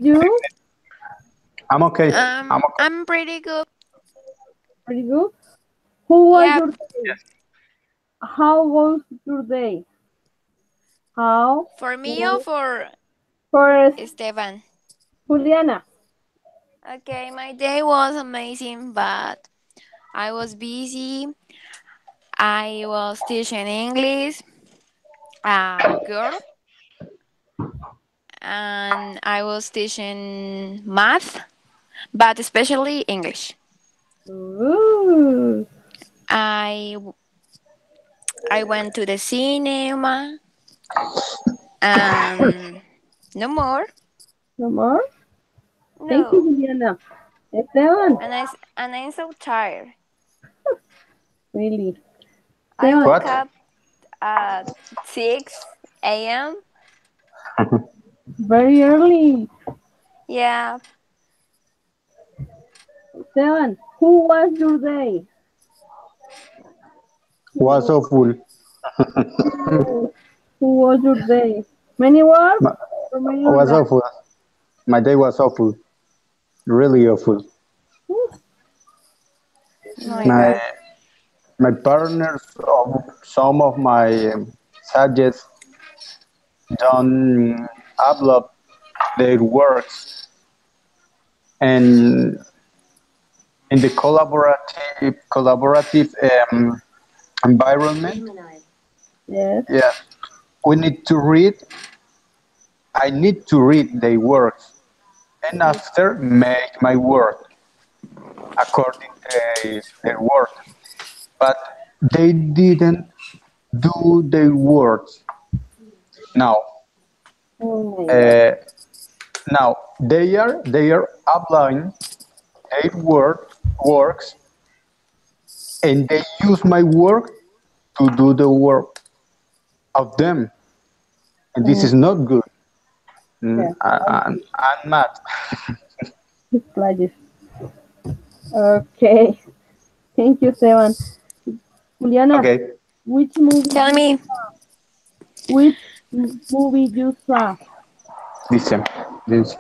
you? I'm okay. I'm pretty good. Pretty good. Who was Yep. your day? How was your day? How For me or was for for Esteban? Juliana? Okay, my day was amazing, but I was busy. I was teaching English, a girl, and I was teaching math, but especially English. Ooh, I I went to the cinema and no more. no more. Thank you, No, Juliana. Esteban, and I'm so tired. really. I Esteban, woke What? up at 6 a.m. very early. Yeah. Esteban, who was your day? Was Who, so full. who was your day? Many work Ma- or many Was relax? awful. My day was awful. Really awful. My My God. my partners of some of my subjects don't upload their works, and in the collaborative environment, Yes. yeah, we need to read. I need to read their works, and after make my work according to their work. But they didn't do their works. Now, Oh my God. uh, now they are applying their works, and they use my work to do the work of them, and this Mm, is not good. yeah, I'm mad. it's like this. Okay. Thank you, Esteban. Juliana, Okay, which movie Tell me, which movie you saw? listen. This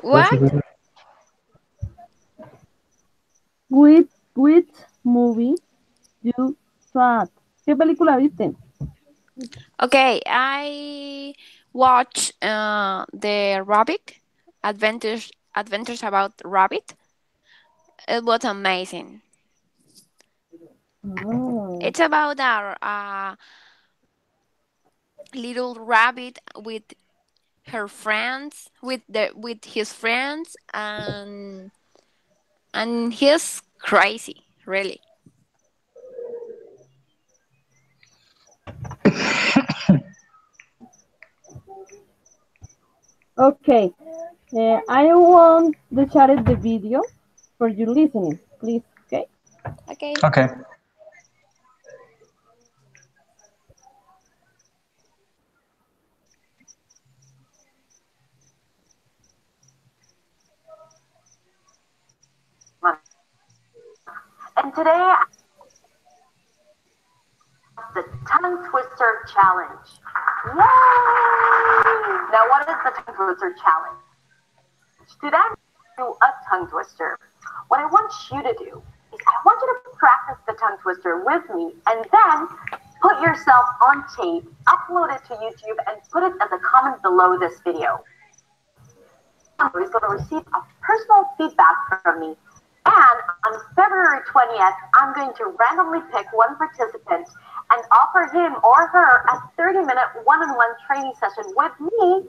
what? Which movie you saw? ¿Qué película viste? Okay, I watched the Rabbit Adventures about Rabbit. It was amazing. Oh. It's about a little rabbit with her friends, with his friends, and he's crazy, really. Okay. I want the chat the video for you listening, please. Okay. Okay. Okay. And today, the tongue twister challenge. Yay! Now, what is the tongue twister challenge? Today, I'm going to do a tongue twister. What I want you to do is I want you to practice the tongue twister with me and then put yourself on tape, upload it to YouTube, and put it as a comment below this video. Is going to receive a personal feedback from me. And on February 20th, I'm going to randomly pick one participant and offer him or her a 30-minute one-on-one training session with me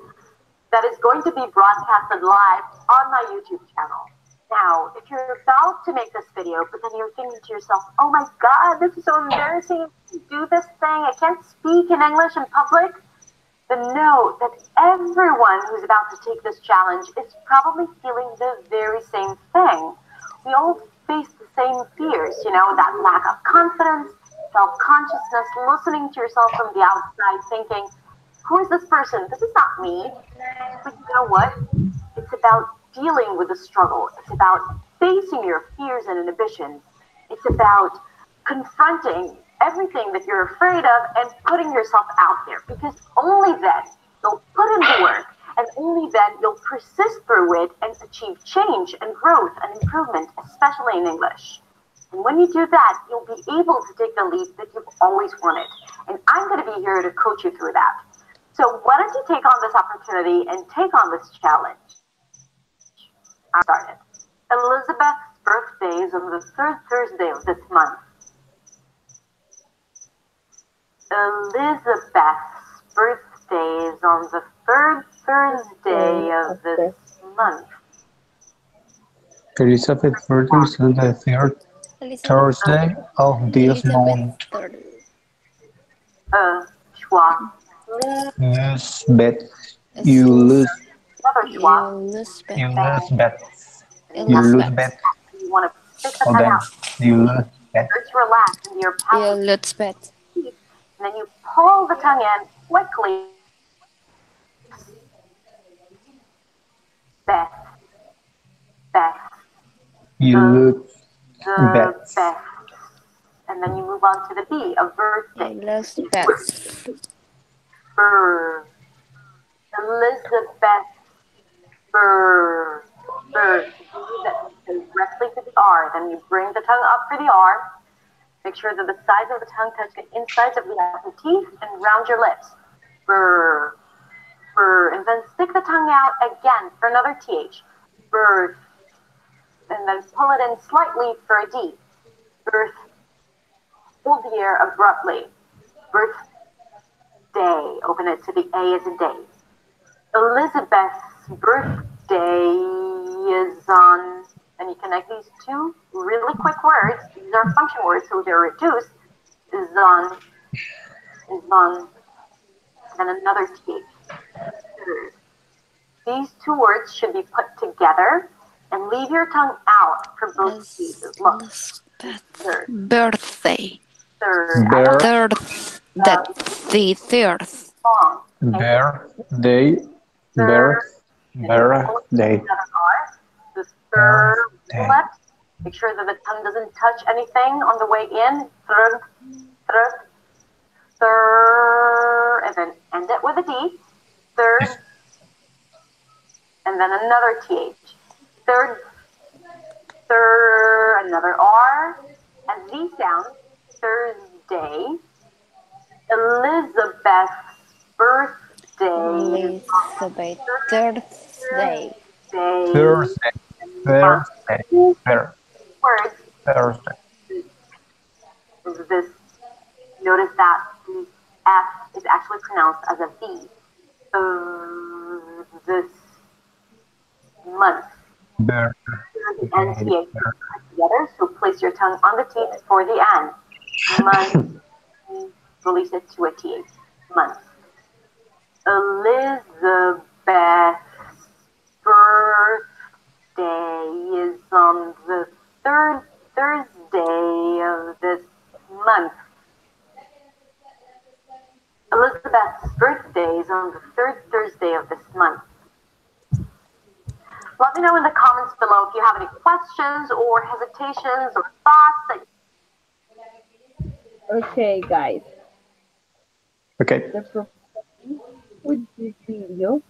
that is going to be broadcasted live on my YouTube channel. Now, if you're about to make this video, but then you're thinking to yourself, oh my God, this is so embarrassing to do this thing. I can't speak in English in public. Then know that everyone who's about to take this challenge is probably feeling the very same thing. We all face the same fears, that lack of confidence, self-consciousness, listening to yourself from the outside, thinking, who is this person? This is not me. But you know what? It's about dealing with the struggle. It's about facing your fears and inhibitions. It's about confronting everything that you're afraid of and putting yourself out there, because only then you'll put in the work and only then you'll persist through it and achieve change and growth and improvement, especially in English. And when you do that, you'll be able to take the leap that you've always wanted. And I'm going to be here to coach you through that. So why don't you take on this opportunity and take on this challenge? I started. Elizabeth's birthday is on the third Thursday of this month. Elizabeth's birthday is on the third Thursday of this month. Elizabeth's birthday is on the third Elizabeth. Thursday of this Elizabeth month. third. Schwa. Elizabeth, you Elizabeth. lose, Another schwa. Elizabeth. you lose bet, you lose Elizabeth. bet. You want to stick the So tongue then, out. you lose bet. First relax into your pouting Elizabeth. teeth. And then you pull the tongue in quickly. Beth. Beth. You lose The bet. Beth. And then you move on to the B of birthday. Elizabeth. Bird. Elizabeth. Bird. Bird. Breathe it directly to the R. Then you bring the tongue up for the R. Make sure that the sides of the tongue touch the insides of the upper teeth and round your lips. Brr, brr. And then stick the tongue out again for another TH. Birth. And then pull it in slightly for a D. Birth. Hold the air abruptly. Birthday. Open it to the A as in day. Elizabeth's birthday is on, and you connect these two really quick words. These are function words, so they're reduced. Is on, then another TH. These two words should be put together and leave your tongue out for both cases. Look, third, Birthday. third. Bear, Third. The third. Long. birthday, Third. birthday, Another R. The third Birthday. left. Make sure that the tongue doesn't touch anything on the way in. Third, third, third, and then end it with a D. Third, and then another TH. Third, third, another R, and Z sound. Thursday. Elizabeth's birthday. Elizabeth. Thursday. Thursday, Thursday, Words. Thursday. This. Notice that the F is actually pronounced as a V. This month. Bird, The NTH together, so place your tongue on the teeth for the N. Month. Release it to a TH. Month. Elizabeth's birthday is on the third Thursday of this month. Elizabeth's birthday is on the third Thursday of this month. Let me know in the comments below if you have any questions or hesitations or thoughts that. Okay, guys. Okay. The problem with this video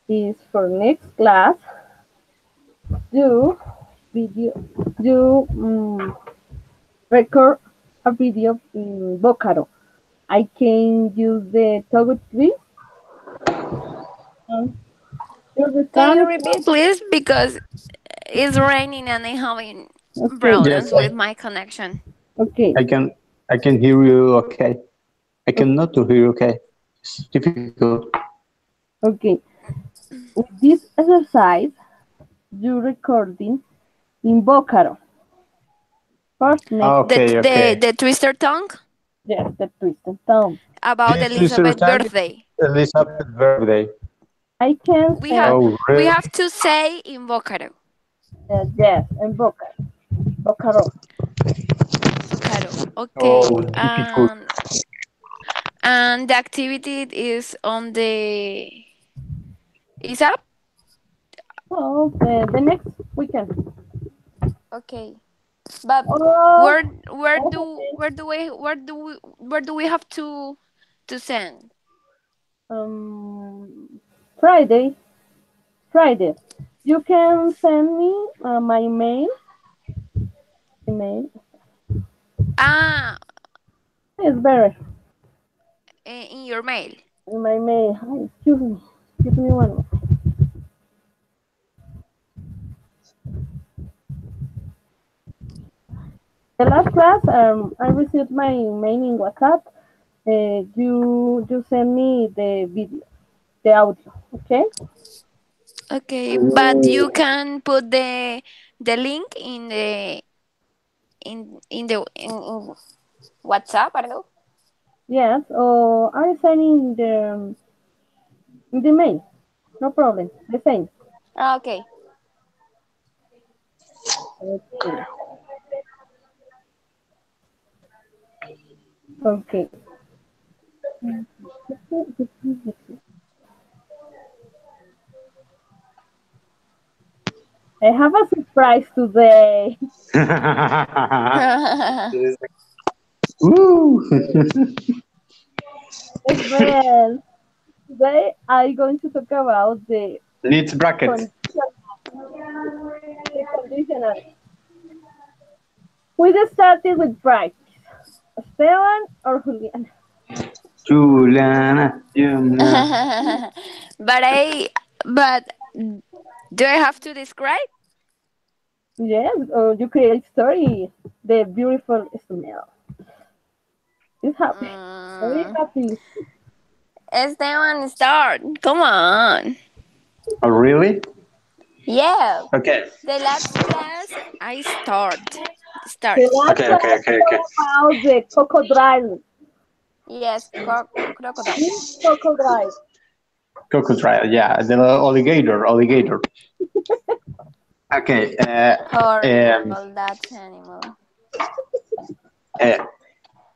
is for next class. Do record a video in Vocaro. I can use the toggle tree. Can you repeat, please? Because it's raining and I'm having Okay. problems Yes, with my connection. Okay. I can hear you okay. I cannot to hear you okay. It's difficult. Okay. With this exercise, you recording in Vocaro. First, next, The twister tongue yes, the twisted tongue. about This Elizabeth's twisted tongue birthday. Elizabeth's birthday. I can We say have Oh, we really? have to say in Vocaro. yes, in Vocaro. Vocaro. Vocaro. Okay. Oh, difficult. And the activity is on the is up. Well, the next weekend. Okay. But Oh, where do we have to send? um, Friday. Friday. You can send me my mail. Email. Ah, It's better. in your mail. In my mail. Hi, excuse me. Excuse me one moment. The last class, I received my mail in WhatsApp. You send me the video, the audio. Okay. Okay, but you can put the link in WhatsApp. I don't know. Yes. Or I send in the mail. No problem. The same. Ah, okay. Okay. Okay. I have a surprise today. Woo! Well, today I'm going to talk about Needs brackets. conditional, the conditional. We just started with practice. Esteban or Julian? Juliana, Juliana. but do I have to describe? Yes, or you create story. The beautiful smell. It's happy. Very Mm, happy. Esteban, start. Come on. Oh, really? Yeah. Okay. The last class I The start. last Okay, okay, class okay, okay. was about the crocodile. Yes, crocodile. This crocodile. Crocodile, yeah, the alligator. Okay, Horrible that animal. uh,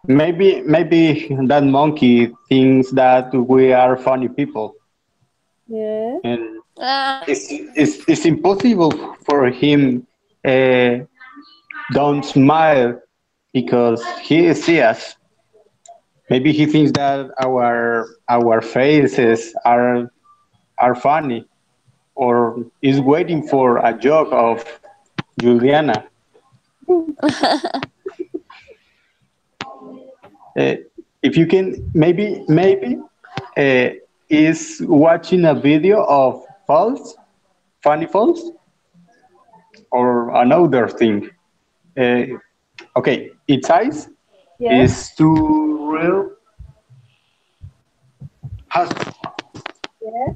maybe that monkey thinks that we are funny people, Yeah. and Ah. it's impossible for him don't smile because he sees us. Maybe he thinks that our faces are funny, or is waiting for a joke of Juliana. Uh, if you can, maybe uh, is watching a video of false, funny false, or another thing. Uh, okay, its eyes Yes. is too real. Has Yes.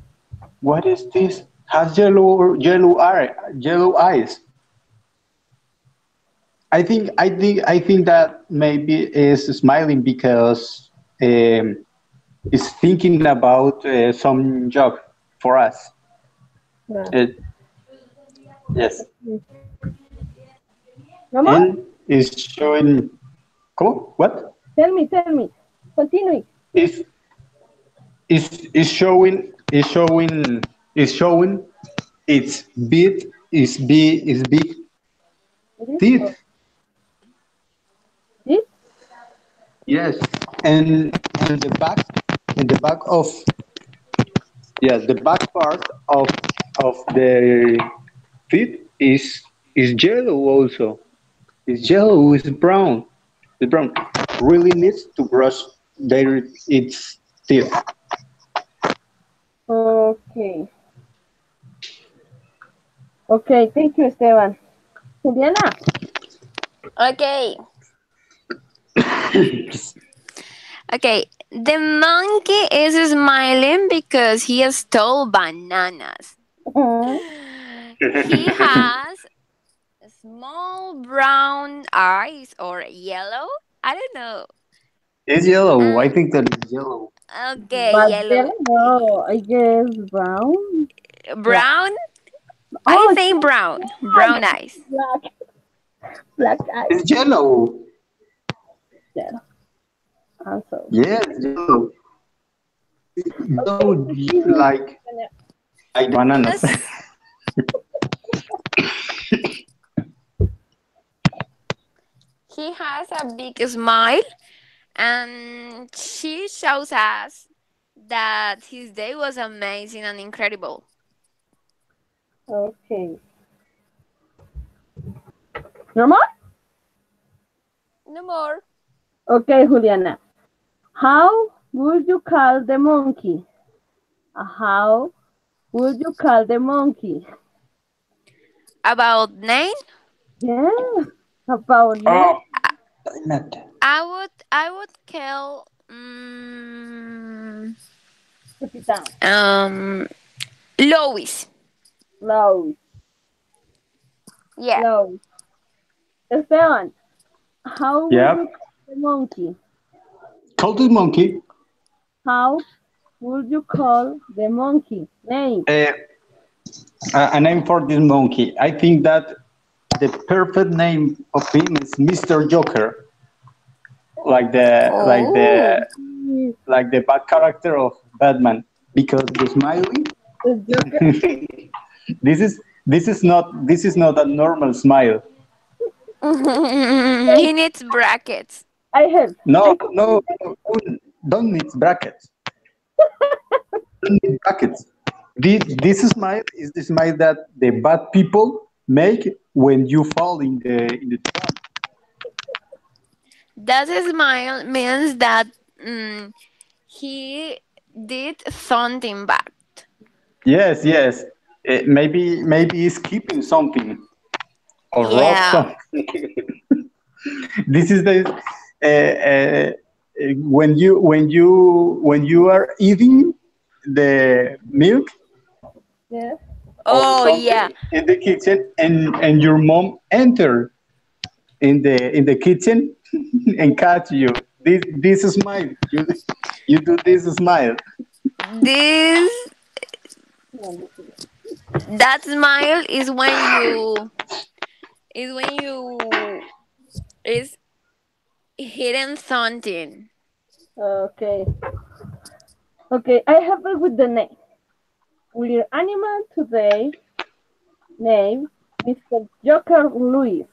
what is this? Has yellow eyes. I think that maybe is smiling because is thinking about some job for us. Yeah. Uh, yes, No more? and is showing. Cool. What Tell me. Continue. is is showing its big This or teeth. this? Yes, and the back of yes, the back part of the teeth is yellow also. It's yellow. It's brown. The brown really needs to brush its teeth. Okay. Okay. Thank you, Esteban. Juliana. Okay. Okay. The monkey is smiling because he stole bananas. He has small brown eyes or yellow. I don't know. It's yellow. I And think that it's yellow. okay, But yellow. yellow, no, I guess brown. Black. Brown? I Oh, think brown. Brown eyes. black. Black eyes. It's yellow. Yeah. Also. Yes, yellow. Okay, Yellow continue. like the bananas. Yes. He has a big smile and she shows us that his day was amazing and incredible. Okay. Normal? No more. Okay, Juliana. How would you call the monkey? How would you call the monkey? About name, Yes, about name. Oh, not. I would call Put it down. Lois. Low, Yeah. low. Esteban, how would Yeah. you call the monkey? Call the monkey. How would you call the monkey? Name. Uh, a name for this monkey. I think that the perfect name of him is Mr. Joker, like the like Oh, the like the bad character of Batman, because the smiley. The Joker. This is not a normal smile. he needs brackets. I have. No, I have no, no, don't need brackets. Don't need brackets. This smile is the smile that the bad people make when you fall in the trap. That smile means that he did something bad. Yes, yes. Maybe he's keeping something or rob Yeah. something. This is the when you are eating the milk yes. or Oh, yeah. something in the kitchen, and your mom enter in the kitchen and catch you. This smile. You do this smile. This that smile is when you is hidden something. Okay. Okay, I have it with the name. With your animal today, name Mr. Joker Luis.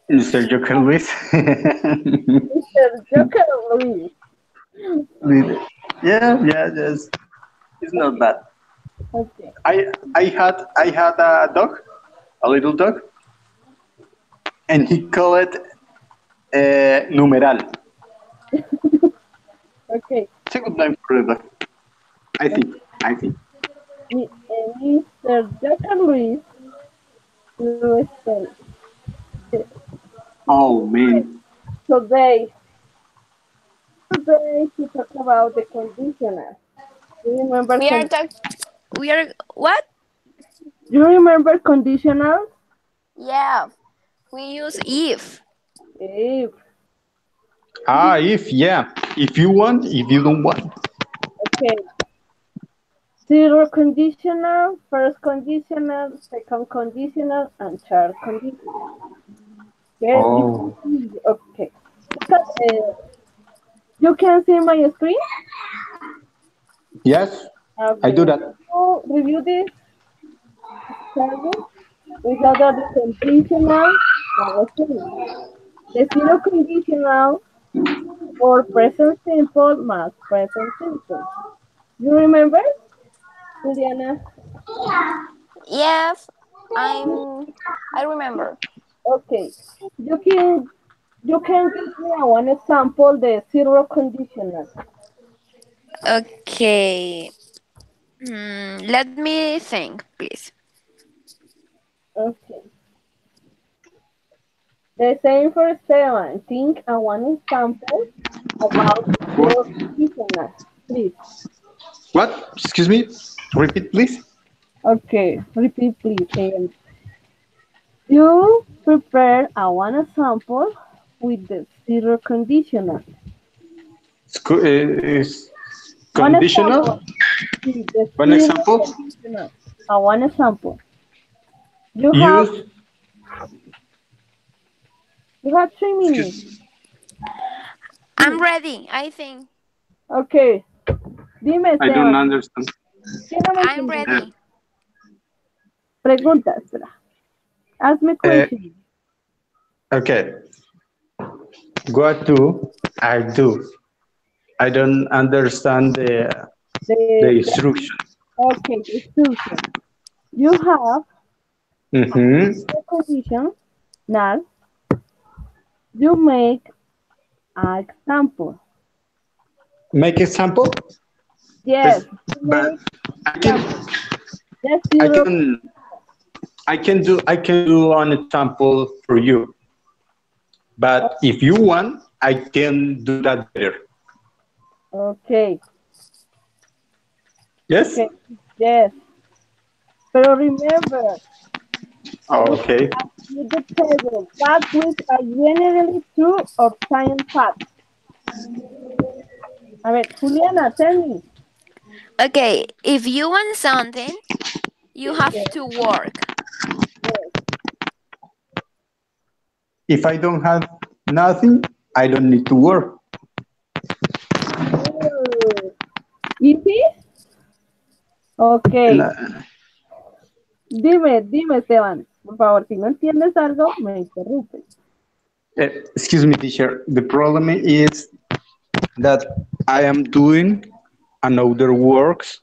Mr. Joker Luis. Mr. Joker Luis. Yeah, yeah, yes. It's not bad. Okay. I had a dog, a little dog, and he called it numeral. Okay. It's a good name for the dog. I think. I think. Mr. Joker Luis Luis Oh man. today. Today to talk about the conditioner. Do you remember We are talk. We are what? do you remember conditional? Yeah. We use if. If If yeah. If you want, if you don't want. okay. Zero conditional, first conditional, second conditional, and third conditional. Yes, you can Oh. see. Okay. You can see my screen? Yes, I Okay. do that. So review this experiment. We have that the conditional was saying. The zero conditional for present simple más present simple. You remember, Juliana? Yes. I remember. Okay. You can you can give me a one example the zero conditional. Okay. Let me think, please. Okay. The same for seven. Think a one example about the What? zero conditional. Please. What? Excuse me. Repeat, please. Okay. Repeat, please. You prepare a one example with the zero conditional. Is One conditional. example with the One zero example. conditional. A one example. You have Use. you have 3 minutes. Excuse. I'm ready, I think. Okay. Dime, I don't Esteban. understand. ¿Qué no me I'm entendí? Uh, ready. Pregunta, espera. Ask me uh, question. okay. What do I do? I don't understand the The instruction. okay, the instruction. You have Mm-hmm. the condition. Now you make an example. Make example. Yes, Yes, you but make I can example. Just I zero. can I can do an example for you. But if you want, I can do that better. Okay, Yes. okay, yes. Pero remember, I will Okay. ask you the table. Facts which are generally true or science facts. A ver, Juliana, tell me. Okay, if you want something, you have Yes, to work. yes. If I don't have nothing, I don't need to work. Good. Easy? And, Ok. Dime, Esteban. Por favor, si no entiendes algo, me interrumpes. excuse me, teacher. The problem is that I am doing another works.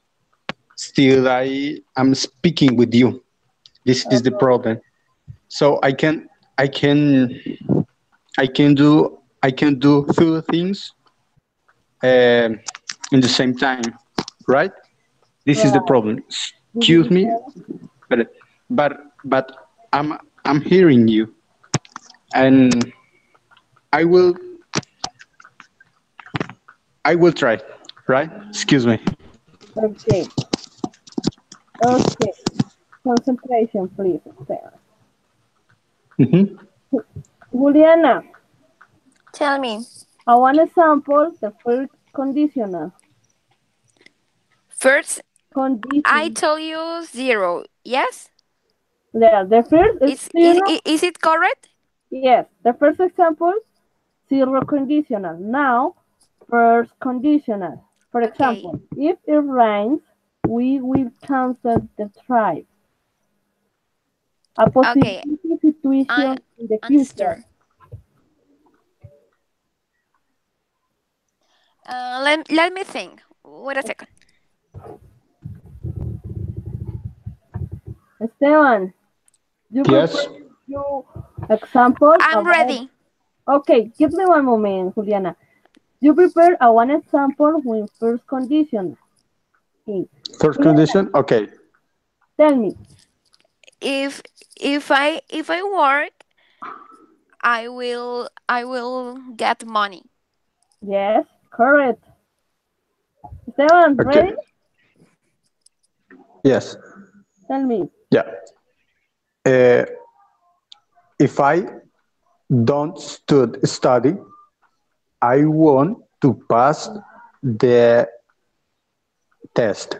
Still, I am speaking with you. This is the problem. So I can do two things in the same time, right? This is the Right. problem. This is Excuse the me, problem. but but I'm hearing you, and I will I will try, right? Excuse me. Okay. Okay. Concentration, please, Esteban. Hmm. Juliana, Tell me. I want to sample the first conditional. First, I Condition. told you zero. Yes? Yeah, the first is zero. Is it correct? Yes, the first example, zero conditional. Now, first conditional. For Okay. example, if it rains, we will cancel the trip. A Okay. possibility I situation in the future. understood. Let me think. Wait a second. Esteban, you Yes. prepare your example I'm about. ready. Okay, give me one moment, Juliana. You prepare a one example with first condition. Okay. First Juliana, condition. Okay. tell me. If if I work, I will get money. Yes, correct. Esteban, Okay. ready? Yes. Tell me. Yeah. Uh, if I don't study, I want to pass the test.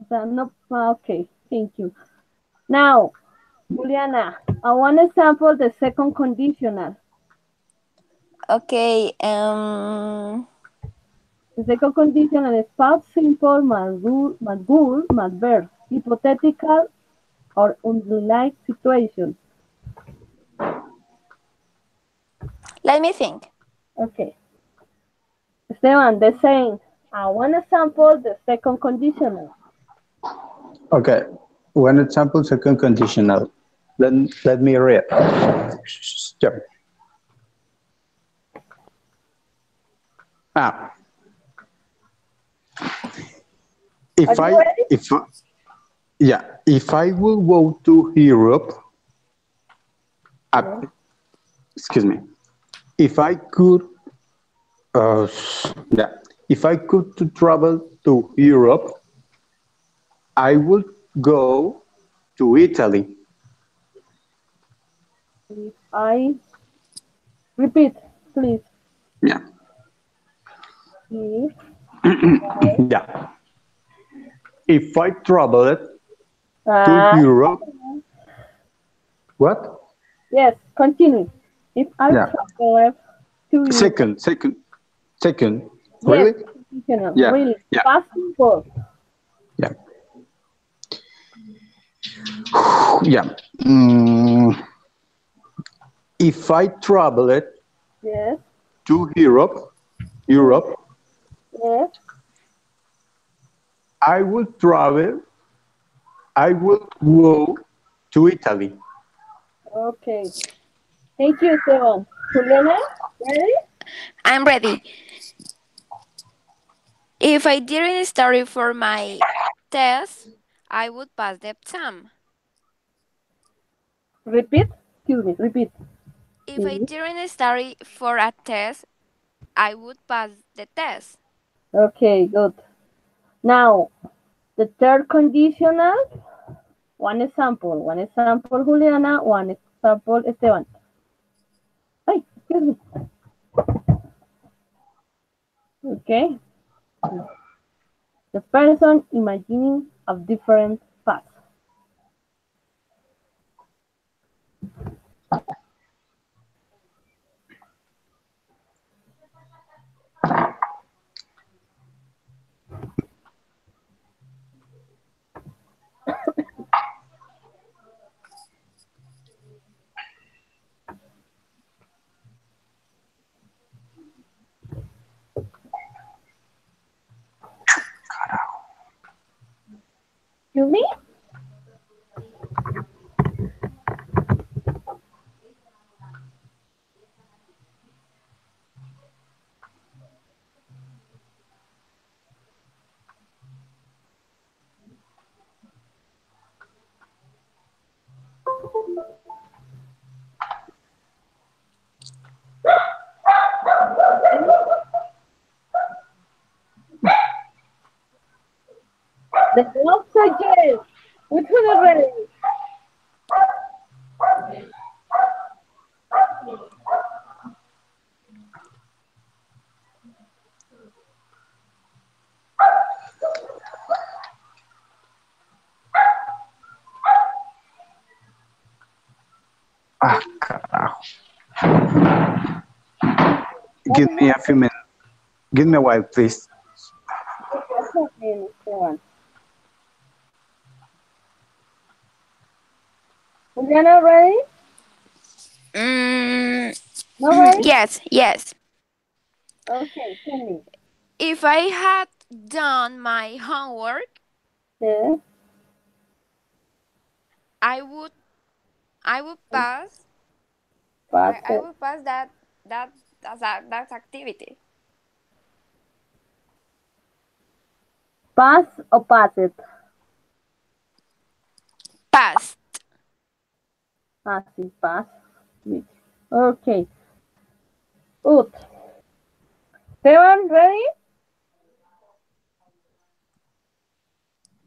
No, okay, thank you. Now, Juliana, I want to sample the second conditional. Okay. The second conditional is past simple más good más verb, hypothetical or unlike situation. Let me think. Okay. Esteban, the same. I want to sample the second conditional. Okay. One example, second conditional. Let me read. Yeah. Ah, Are if you I ready? if yeah, if I will go to Europe, uh, Yes. excuse me, if I could, uh, yeah, if I could to travel to Europe, I would go to Italy. If I repeat, please. Yeah, If yeah. If I traveled to uh, Europe, what? yes, continue. If I Yeah. travel to Europe, Second. yes, Really? conditional, Yeah, really, yeah, past simple. yeah, yeah. Mm, if I traveled Yes, to Europe, Europe. Yes. I would travel. I would go to Italy. Okay. Thank you, Esteban. Juliana, ready? I'm ready. If I didn't study for my test, I would pass the exam. Repeat. Excuse me. Repeat. If I Please. didn't study for a test, I would pass the test. Okay, good. Now, the third conditional. One example. One example, Juliana. One example, Esteban. Ay, excuse me. Okay. The person imagining a different path. Excuse me? The dogs are yes. Which one is ready? Ah, carajo. Give One me more. a few minutes. Give me a while, please. Okay, Esteban. Juliana, ready? Mm, No ready? yes, yes. Okay, tell me. If I had done my homework, Yes. I would I would pass Pass I it. would pass that activity. Pass or pass it? Pass. Pass it, pass. Okay. Good. Esteban, ready?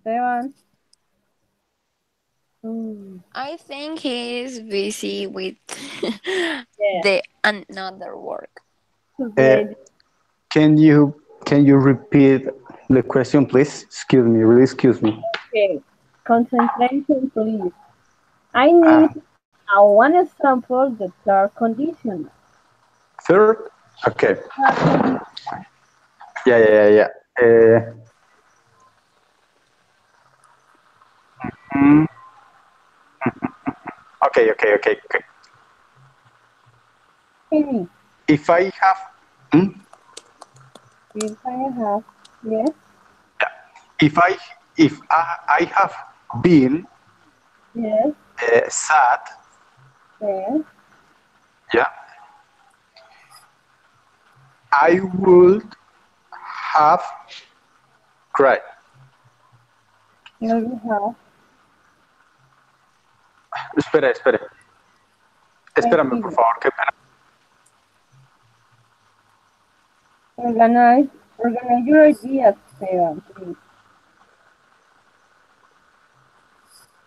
Esteban. Mm, I think he is busy with yeah. the another work. Uh, Today. can you repeat the question, please? Excuse me. Really, excuse me. Okay. Concentration, please. I Ah, need a one example, the third condition. third. Okay. Third condition. Yeah, yeah, yeah, yeah. Mm, okay, okay, okay, okay. Any. If I have, mm, If I have, yes, if I have been yes, sad, yes. yeah, I would have cried. Here we have, Espera, espera. Espérame, por tranquilo. favor, qué pena. Organize your ideas, Esteban, please.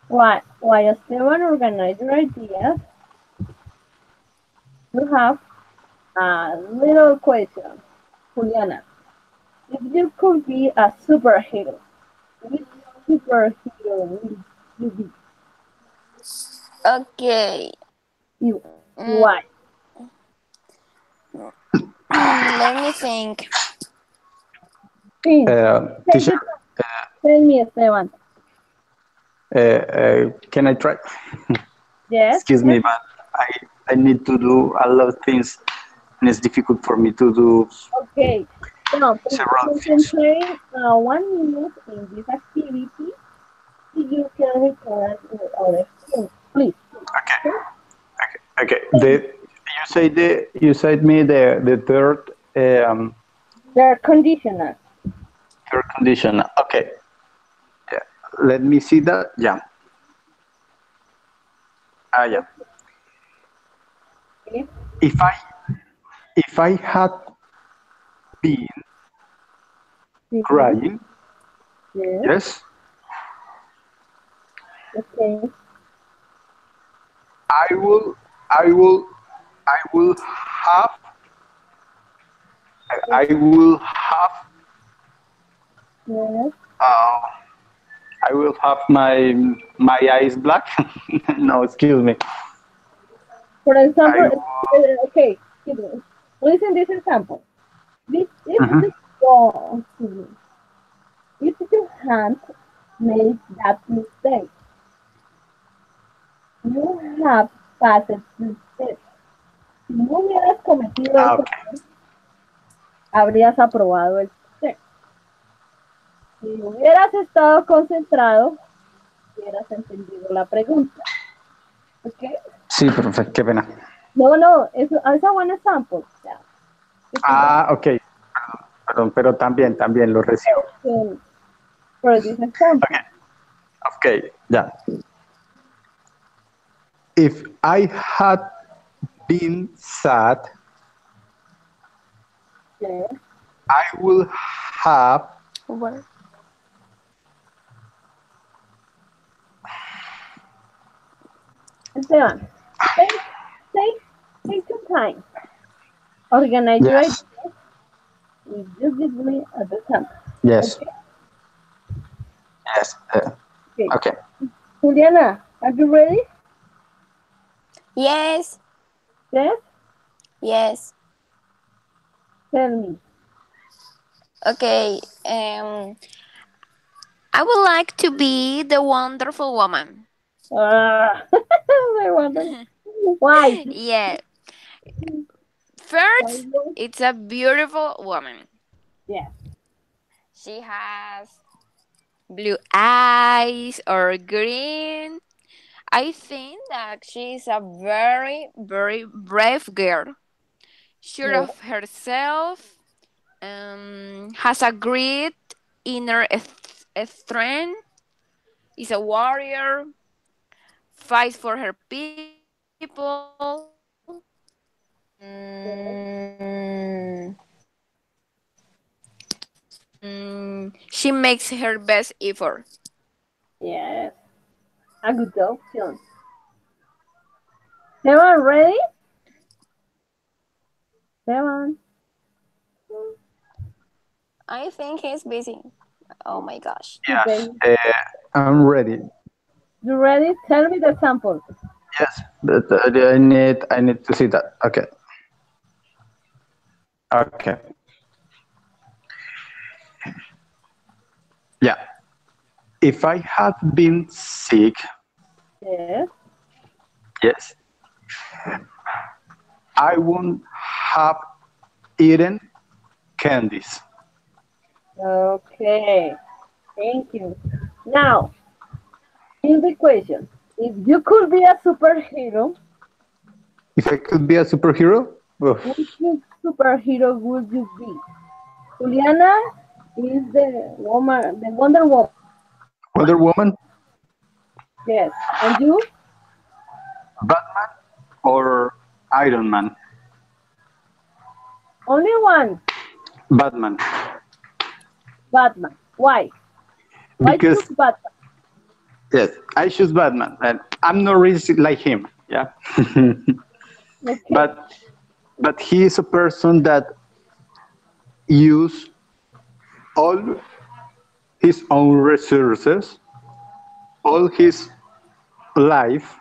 Why Esteban organize your ideas, you have a little question. Juliana, if you could be a superhero, which superhero will you be? Okay. You, Mm, why? let me think. Think. Take Teacher, your time. Tell me, Esteban. can I try? Yes, Excuse yes. me, but I need to do a lot of things. and it's difficult for me to do Okay. Now, several things. concentrate 1 minute in this activity. You can record your other things. Please. Okay, Okay? okay. You said me the They're conditional. third condition. Okay, yeah. Let me see that. Yeah. Yeah. Okay. If I had been Yes. crying, Yes. yes, Okay. I will I will I will have I will have Yes. uh, I will have my eyes black. No, excuse me. For I example, will. okay, excuse me. Listen this example. This if Mhm. the oh, excuse me. If you had made that mistake, you have passed this test. Si no hubieras cometido ese Okay. error, habrías aprobado el test. Si hubieras estado concentrado, hubieras entendido la pregunta. ¿Ok? Sí, perfecto. Qué pena. No, no, es a buen example. Yeah. It's a bad Ok. Perdón, pero también lo recibo. question for this example. Okay. Okay. Yeah. If I had been sad, Yeah. I will have. Where? Esteban, take, take, take your time. Organize your ideas. Yes. Just give me a the example. Yes. Okay? Yes. Okay. Okay. Juliana, are you ready? Yes, Yes? yes. Tell me. Okay. I would like to be the wonderful woman. Ah, I wonder why. Yeah. Why First, you? it's a beautiful woman. Yeah. She has blue eyes or green. I think that she is a very, very brave girl, sure Yeah. of herself, has a great inner strength, is a warrior, fights for her people. Yeah. She makes her best effort. Yes. A good option. Seven, ready? Seven. I think he's busy. Oh my gosh. Yes. Okay. I'm ready. You ready? Tell me the sample. Yes. But I need to see that. Okay. Okay. Yeah. If I had been sick, Yes. yes, I wouldn't have eaten candies. Okay. Thank you. Now, here's the question. If you could be a superhero, If I could be a superhero, well, which superhero would you be? Juliana is the woman, the Wonder Woman. Wonder Woman, Yes. And you? Batman, or Iron Man. Only one. Batman, Batman. Why? Why choose because Batman? yes, I choose Batman, and I'm not really like him. Yeah, Okay. but he is a person that use all his own resources, all his life,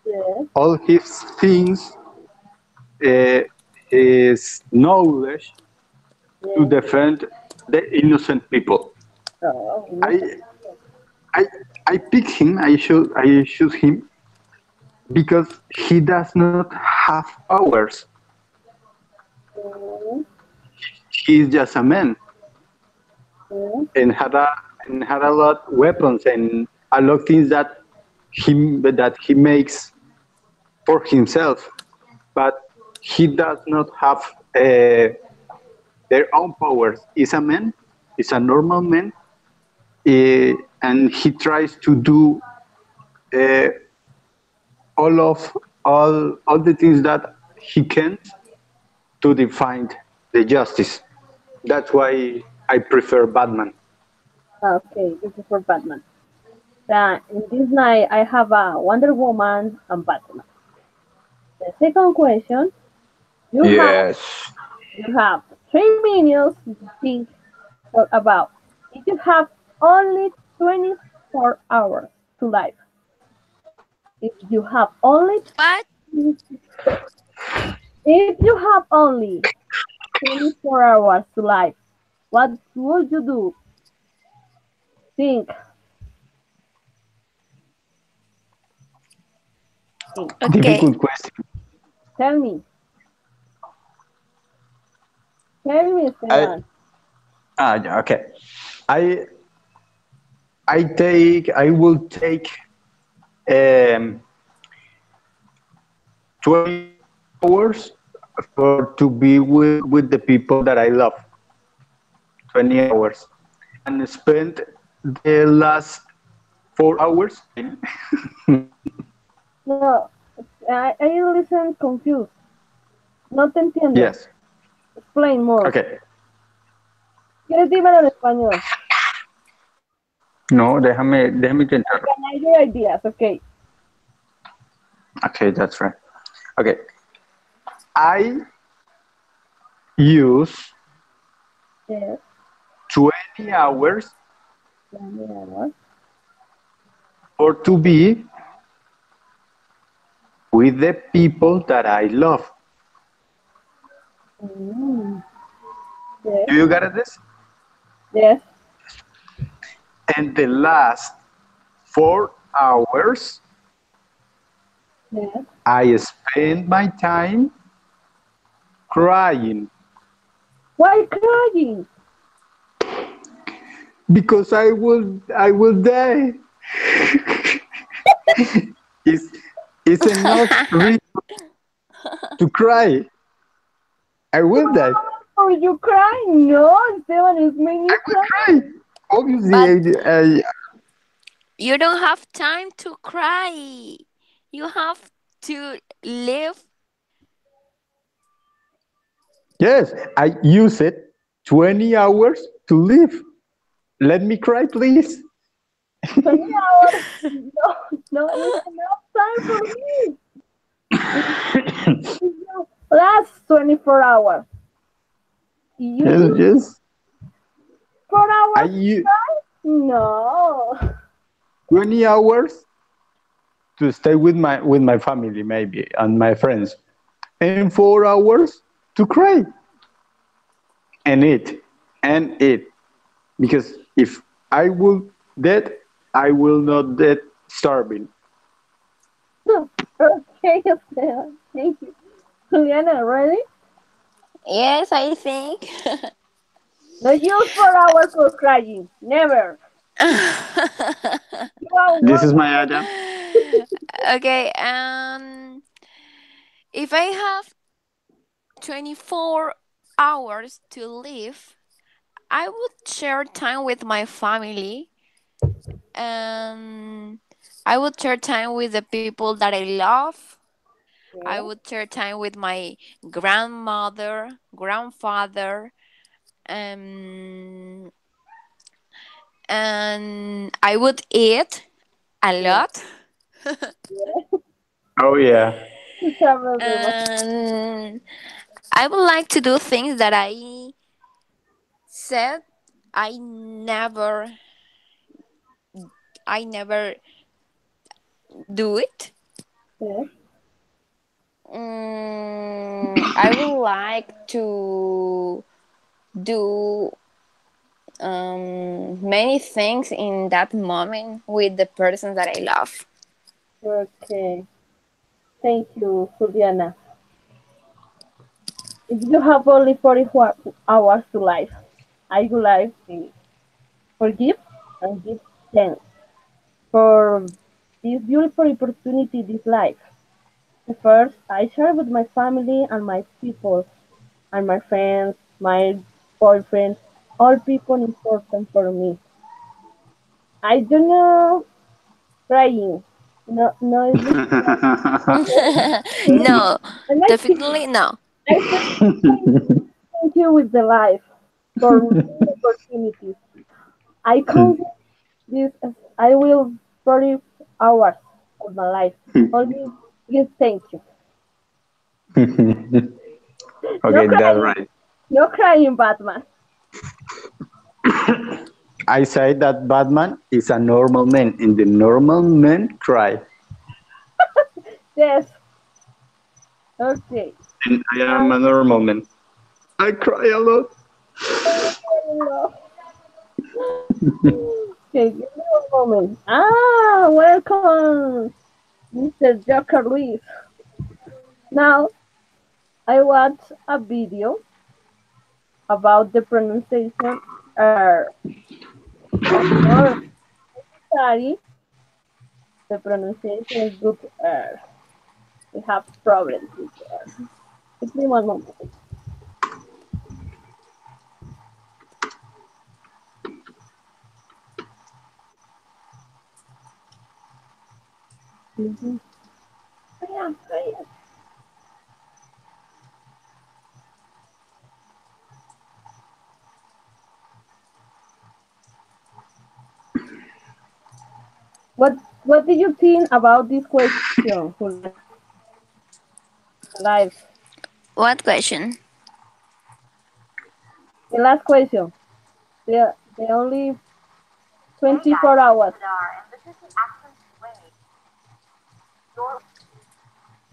Yes. all his things, uh, his knowledge to Yes. defend the innocent people. Oh, I innocent. I I pick him. I choose him because he does not have powers. he's just a man Okay. and had a lot weapons and a lot of things that he makes for himself, but he does not have their own powers. He's a man, he's a normal man, and he tries to do uh, all of all the things that he can to define the justice. That's why I prefer Batman. Okay, this is for Batman. In this night, I have a Wonder Woman and Batman. The second question, you have Yes. you have 3 minutes to think about. If you have only 24 hours to live, if you have only What? if you have only 24 hours to live, what would you do? Think, think. Okay. Difficult question. Tell me. Tell me, I Esteban. yeah, okay. I I will take um 20 hours for to be with the people that I love. 20 hours and spend the last 4 hours. No, I listen confused. No te entiendo. Yes. Explain more. Okay. ¿Quieres dímelo en español? No, déjame intentarlo. Organize your ideas, okay. Okay, that's right. Okay. I use Yes. 20 hours Yeah. for to be with the people that I love. Mm. Yes. Do you get this? Yes. And the last 4 hours, Yes. I spend my time crying Why crying? because I will die. It's, it's enough reason to cry. I will die. Oh, you cry? No, Esteban, it's making I you will cry. cry. But Obviously, you don't have time to cry. You have to live. yes, I use it 20 hours to live. Let me cry, please. 20 hours? No, no, it's enough time for me. It's your last 24 hours. You Yes, use yes. 4 I hours to use cry? No. 20 hours to stay with my family, maybe, and my friends, and 4 hours to cry and eat and eat. Because if I will dead, I will not dead starving. Okay, Esteban. Thank you. Juliana, ready? Yes, I think. No use 4 hours for crying. Never. You are This is one. my Adam. Okay, if I have 24 hours to live, I would share time with my family, and I would share time with the people that I love. I Yeah. would share time with my grandmother, grandfather, um, and I would eat a Yeah. lot. Yeah. Oh yeah. Travel the world. And I would like to do things that I said I never do it. Yeah. I would like to do many things in that moment with the person that I love. Okay. Thank you, Juliana. If you have only 44 hours to live, I would like to forgive and give thanks for this beautiful opportunity, this life. First, I share with my family and my people and my friends, my boyfriend, all people important for me. I don't know crying. No, no, it's No, and I think definitely no. I said thank you with the life for many opportunities. I count this as I will 40 hours of my life. Only give thank you. No Okay, that's crying. right. No crying, Batman. I say that Batman is a normal man, and the normal men cry. Yes. Okay. And I am a Now, normal man. I cry a lot. okay, give me a moment. Welcome, Mr. Joker Luis. Now, I watched a video about the pronunciation of course, sorry, the pronunciation is good we have problems with give me one moment. Mhm. Hurry up. What do you think about this question, Julian? Live. What question? The last question. The only Hey guys, 24 it's hours. Adar, and this is the accent way. Your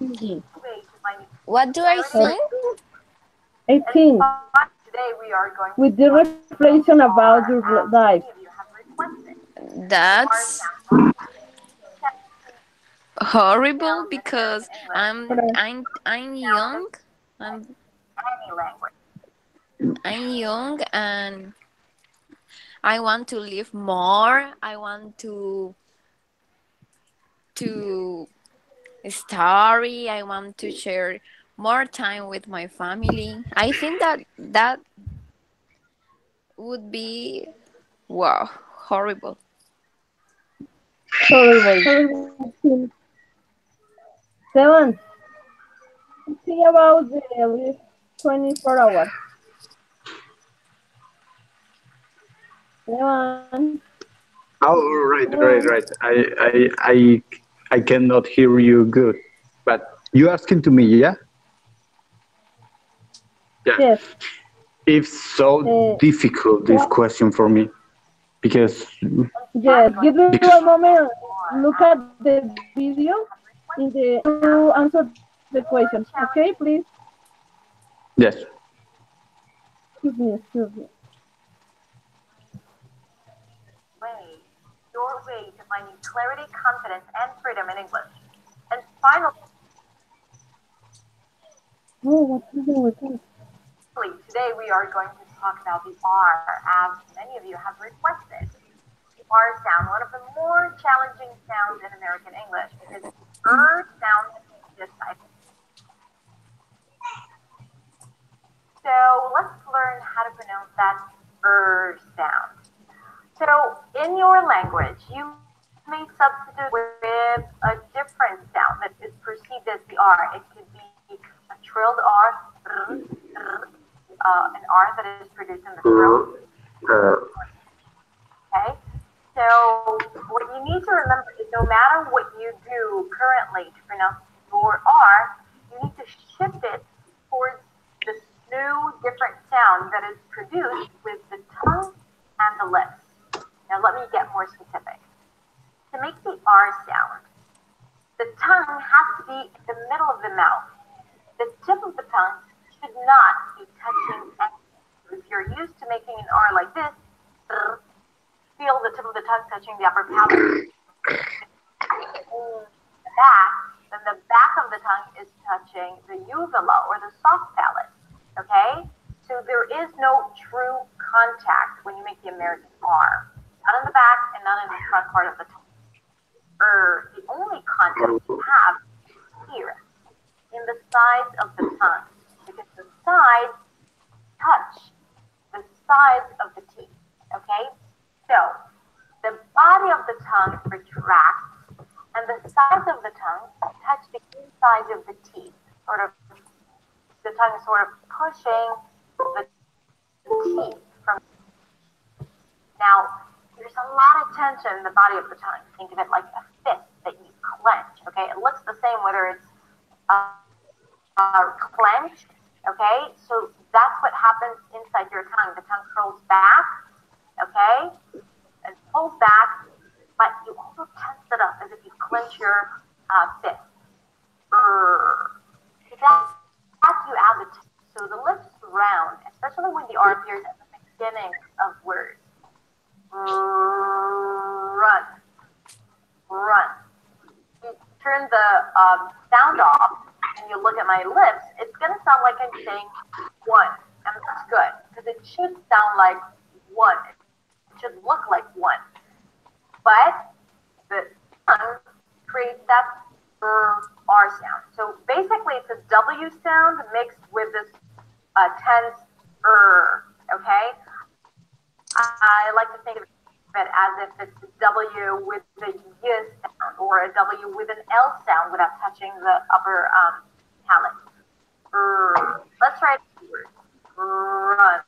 Mhm. way to finding What do I clarity. Okay. think? 18. Today we are going to With the talk about reflection the about R, your as life. many of you have requested. The R That's sound, one of the horrible sounds in because American English, I'm sound in young. I'm any language. I'm young and I want to live more. I want to story. I want to share more time with my family. I think that would be wow, horrible. Horrible. Horrible. 7. See about the least 24 hours. 7. Oh, right, 7. right, right. I cannot hear you good. But you asking to me, yeah? Yeah. Yes. It's so Uh, difficult this what? question for me because Yes. I'm going Give to me because one moment. more Look as at the video have in requested. the Now, to answer the question. more Okay, please. challenging yes. Excuse me. Excuse me. way, your way to finding clarity, confidence, and freedom in English. And finally, Oh, what's happening with this? today we are going to talk about the R, as many of you have requested. The R sound, one of the more challenging sounds in American English, because the sound is silent. So let's learn how to pronounce that sound. So in your language, you may substitute with a different sound that is perceived as the R. It could be a trilled R, an R that is produced in the throat. Okay. So what you need to remember is no matter what you do currently to pronounce your R, you need to shift it towards this new different sound that is produced with the tongue and the lips. Now let me get more specific. To make the R sound, the tongue has to be in the middle of the mouth. The tip of the tongue should not be touching anything. If you're used to making an R like this, feel the tip of the tongue touching the upper palate. The back, then the back of the tongue is touching the uvula or the soft palate. Okay? So there is no true contact when you make the American R. Not in the back and not in the front part of the tongue. The only contact you have is here, in the sides of the tongue. Because the sides touch the sides of the teeth. Okay? So the body of the tongue retracts and the sides of the tongue touch the insides of the teeth. Sort of the tongue is sort of pushing the teeth from. Now, there's a lot of tension in the body of the tongue. Think of it like a fist that you clench. Okay, it looks the same whether it's clenched. Okay, so that's what happens inside your tongue. The tongue curls back. Okay, and pulls back, but you also tense it up as if you clench your fist. To that, you add the tension. So the lips round, especially when the R appears at the beginning of words. Run, run. You turn the sound off and you look at my lips, it's going to sound like I'm saying one. And that's good because it should sound like one. It should look like one. But the tongue creates that R sound. So basically, it's a W sound mixed with this tense okay? I like to think of it as if it's a W with a Y sound or a W with an L sound without touching the upper palate. Let's try it. Run.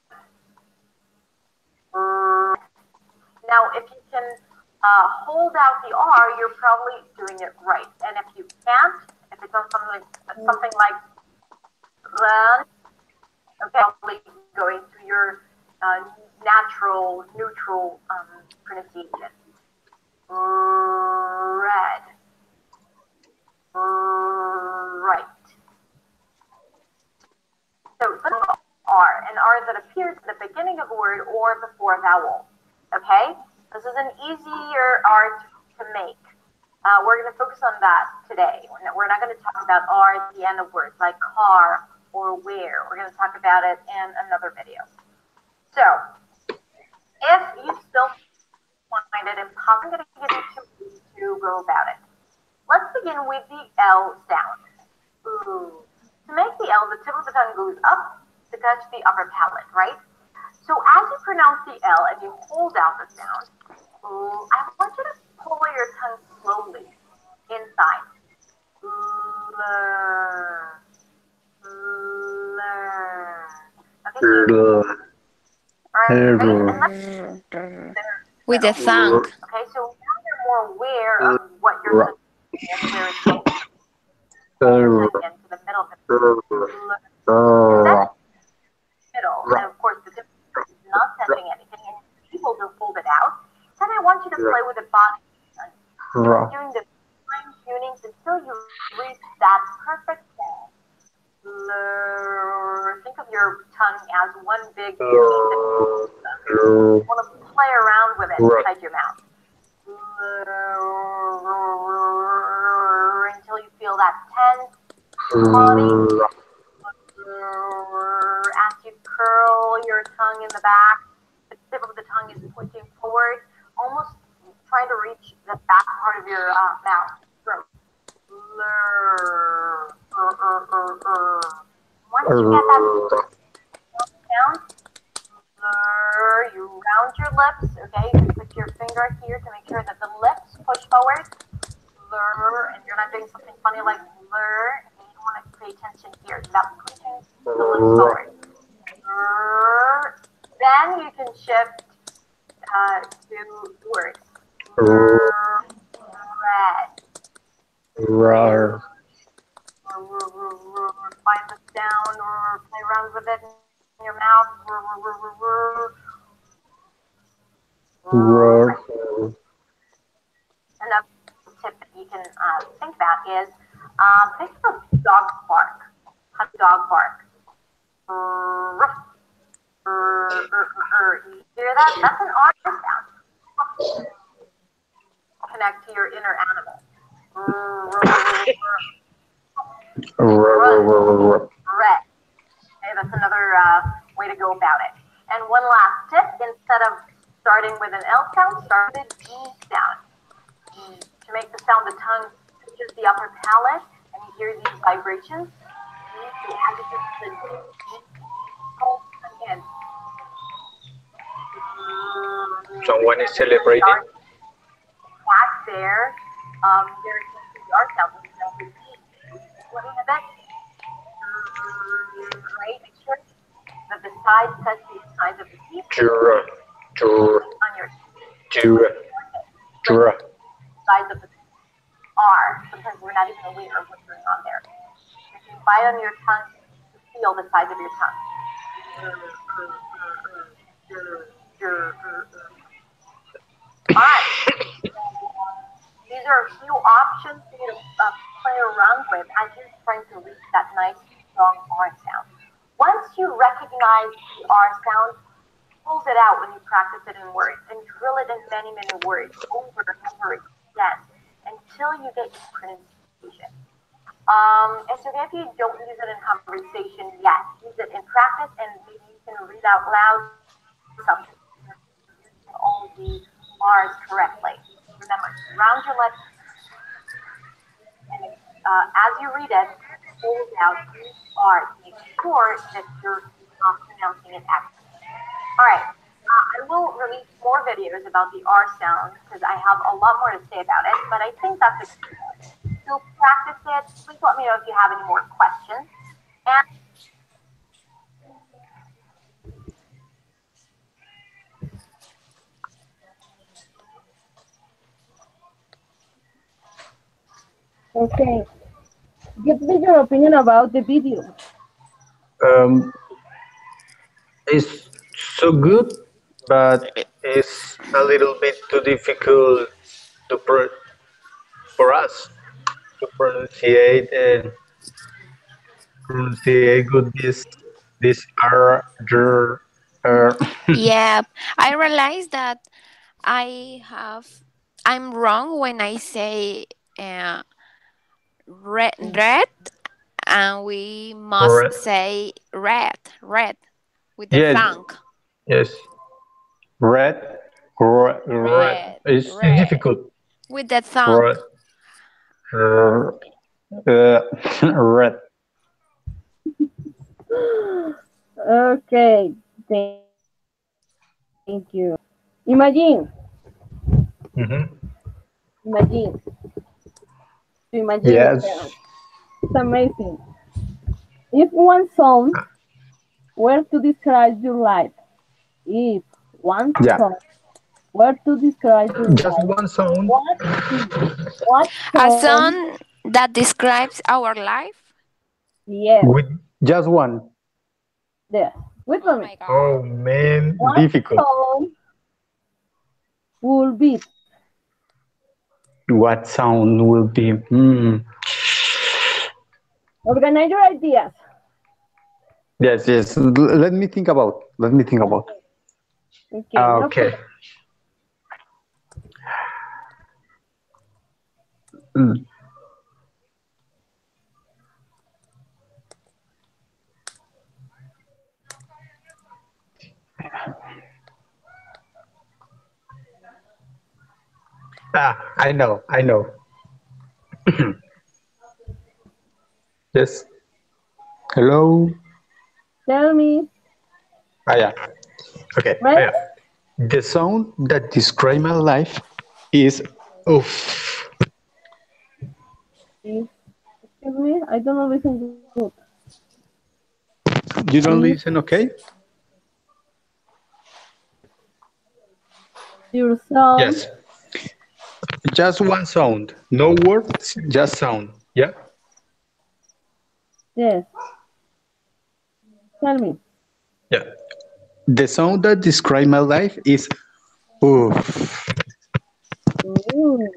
Now, if you can hold out the R, you're probably doing it right. And if you can't, if it's on something like run, okay, probably going to your natural, neutral pronunciation. Red. Right. So R, an R that appears at the beginning of a word or before a vowel. Okay? This is an easier R to make. We're going to focus on that today. We're not going to talk about R at the end of words like car or where. We're going to talk about it in another video. So, if you still find it impossible, I'm going to give you 2 ways to go about it. Let's begin with the L sound. Ooh. To make the L, the tip of the tongue goes up to touch the upper palate, right? So as you pronounce the L and you hold out the sound, I want you to pull your tongue slowly inside. Okay, so With the tongue. okay, so now you're more aware of what your tongue is and where it's going. Into the middle of the middle, and of course the tip is not touching anything, and you're able to hold it out. Then I want you to play with the body, doing the fine tunings until you reach that perfect ball. Think of your tongue as one big piece that you want to play around with it inside your mouth. Until you feel that tense body. As you curl your tongue in the back, the tip of the tongue is pointing forward, almost trying to reach the back part of your mouth, throat. Once you get that sound, you round your lips, okay? You put your finger here to make sure that the lips push forward. And you're not doing something funny like blur. And you want to pay attention here to that pushing the lips forward. Then you can shift to words. Red. Find the sound or play around with it in your mouth. Another tip that you can think about is think of dog bark. How dog bark. You hear that? That's an R sound. Connect to your inner animal. Run. Red. Okay, that's another way to go about it. And one last tip, instead of starting with an L sound, start with a G sound. G. To make the sound, the tongue touches the upper palate, and you hear these vibrations. So as it touches the G, hold the tongue in. Someone is And then for the celebrating. R back there, there is going to be R sound, which is the D. What in a bit? Right? Make sure that the side touch the sides of the teeth Jura, jura, on your jura, right jura. sides of the R. Sometimes we're not even aware of what's going on there. If you bite on your tongue, you feel the sides of your tongue. All right. These are a few options for you to play around with as you're trying to reach that nice, strong R sound. Once you recognize the R sound, pulls it out when you practice it in words and drill it in many, many words over and over again until you get your pronunciation. It's okay if you don't use it in conversation yet. Use it in practice and maybe you can read out loud something using all the R's correctly. Remember, round your lips and as you read it, hold out each R to make sure that you're pronouncing it accurately. All right. I will release more videos about the R sound because I have a lot more to say about it, but I think that's a good one. So practice it. Please let me know if you have any more questions. And Okay. Give me your opinion about the video. Um, it's so good, but it's a little bit too difficult to for us to pronunciate good this R, Yeah, I realize that I have I'm wrong when I say uh, red, and we must red. say red with the Yes, tongue. yes, red, red, red. It's Red difficult. with the tongue. Red, r- red. Okay. Thank you. Imagine, Hmm. imagine, to imagine yourself. Yes. It's amazing. If one song were to describe your life, if one Yeah. song were to describe your Just life, one sound what is what A song? song that describes our life. Yes, with just one. yes. Wait Oh for me. my god. Oh man, What difficult. song will be? What sound will be? Organize your ideas. Yes, yes. Let me think about. Let me think about. Okay, no Okay. problem. Mm. I know. I know. Yes. Hello. Tell me, Yeah. Okay. right? Yeah. The sound that describe my life is oof. If, excuse me, I don't listen good. You Can don't you listen, okay? your song? Yes. Just one sound. No words, just sound. Yeah. Yes. Tell me. Yeah. The sound that describe my life is oof. Mm,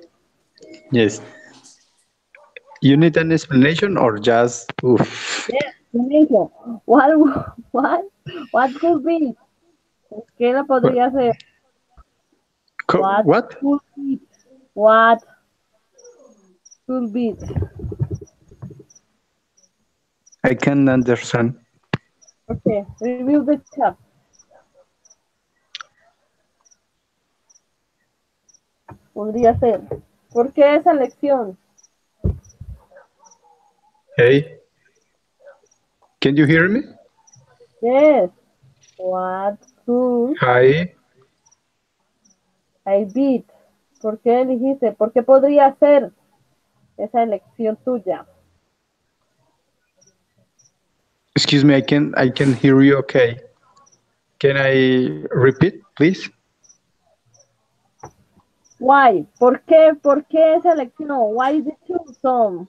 Yes. You need an explanation or just oof? yes, amazing. What, what, what could be? ¿Qué le What? podría ser? What What? could be? What could be? I can understand. Okay, review the chat. Podría ser. ¿Por qué esa elección? Hey, can you hear me? Yes. What could Hi. I beat? ¿Por qué elegiste? ¿Por qué podría ser esa elección tuya? Excuse me, I can hear you okay. Can I repeat, please? Why? ¿Por qué? ¿Por qué esa elección? Why the choose some?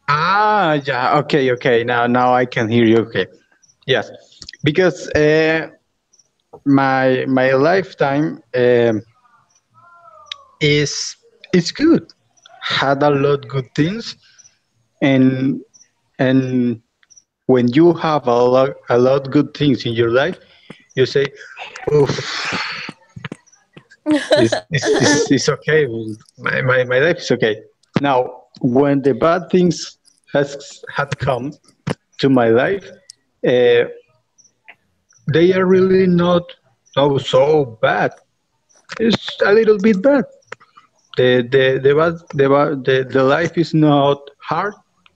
Ah, yeah. Okay, okay. Now I can hear you. Okay. Yes, because my lifetime is good. Had a lot good things, and and when you have a lot good things in your life, you say, "Oof, it's okay. My life is okay." Now, when the bad things has had come to my life, uh, they are really not so bad. It's a little bit bad. The life is not hard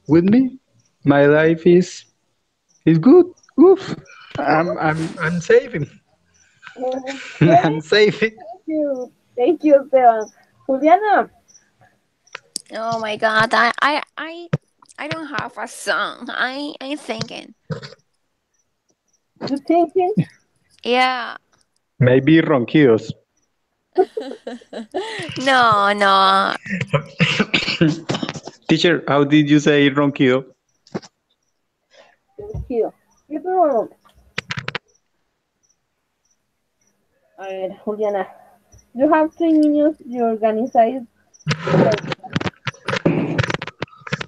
with me. My life is good. Oof. I'm saving. Okay, I'm saving. thank you. Thank you, Esteban. Juliana, Oh my god, I don't have a song. I'm thinking. you thinking? Yeah. Maybe ronquidos. No, no. Teacher, how did you say ronquido? Thank you. Give me one moment. A ver, Juliana. You have 3 minutes. You organize your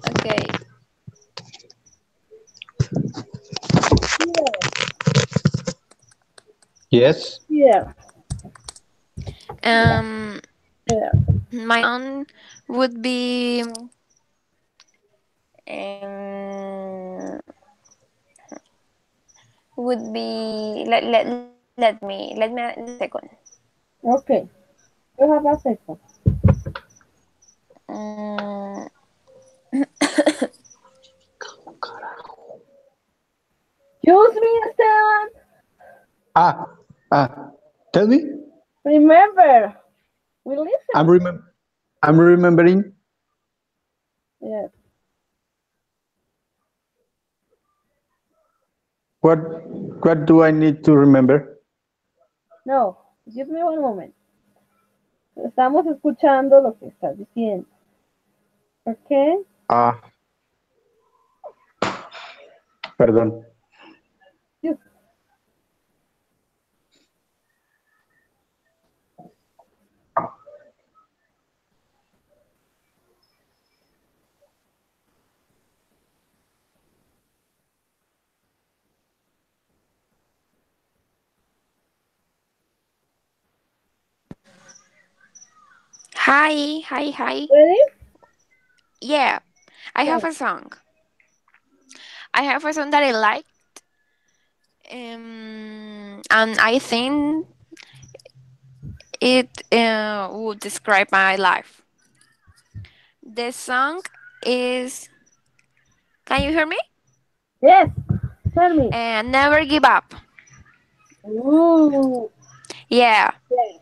Okay. here. Yes. Here. Um Here. my song would be um let me a second. Okay. You have a second. Um, Excuse me, Esteban. Ah, tell me. Remember, we I'm listen. remem- I'm remembering. Yes. What what do I need to remember? No, give me one moment. Estamos escuchando lo que estás diciendo. Okay? Ah, perdón. You, hi. ready? Yeah, I have Go. a song. I have a song that I like, and I think it would describe my life. The song is. Can you hear me? Yes. Tell me. And never give up. Ooh. Yeah, Yes.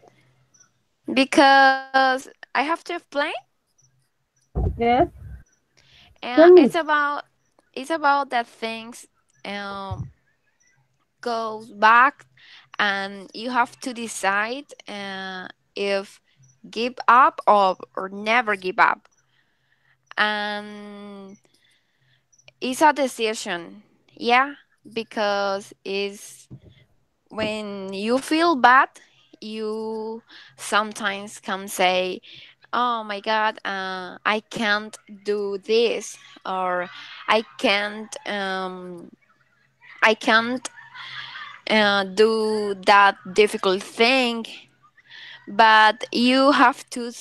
because I have to explain. Yes. And Tell me. it's about that things um goes back, and you have to decide if give up or never give up, and it's a decision. Yeah, because it's when you feel bad, you sometimes can say, oh my god, I can't do this, or I can't do that difficult thing. But you have to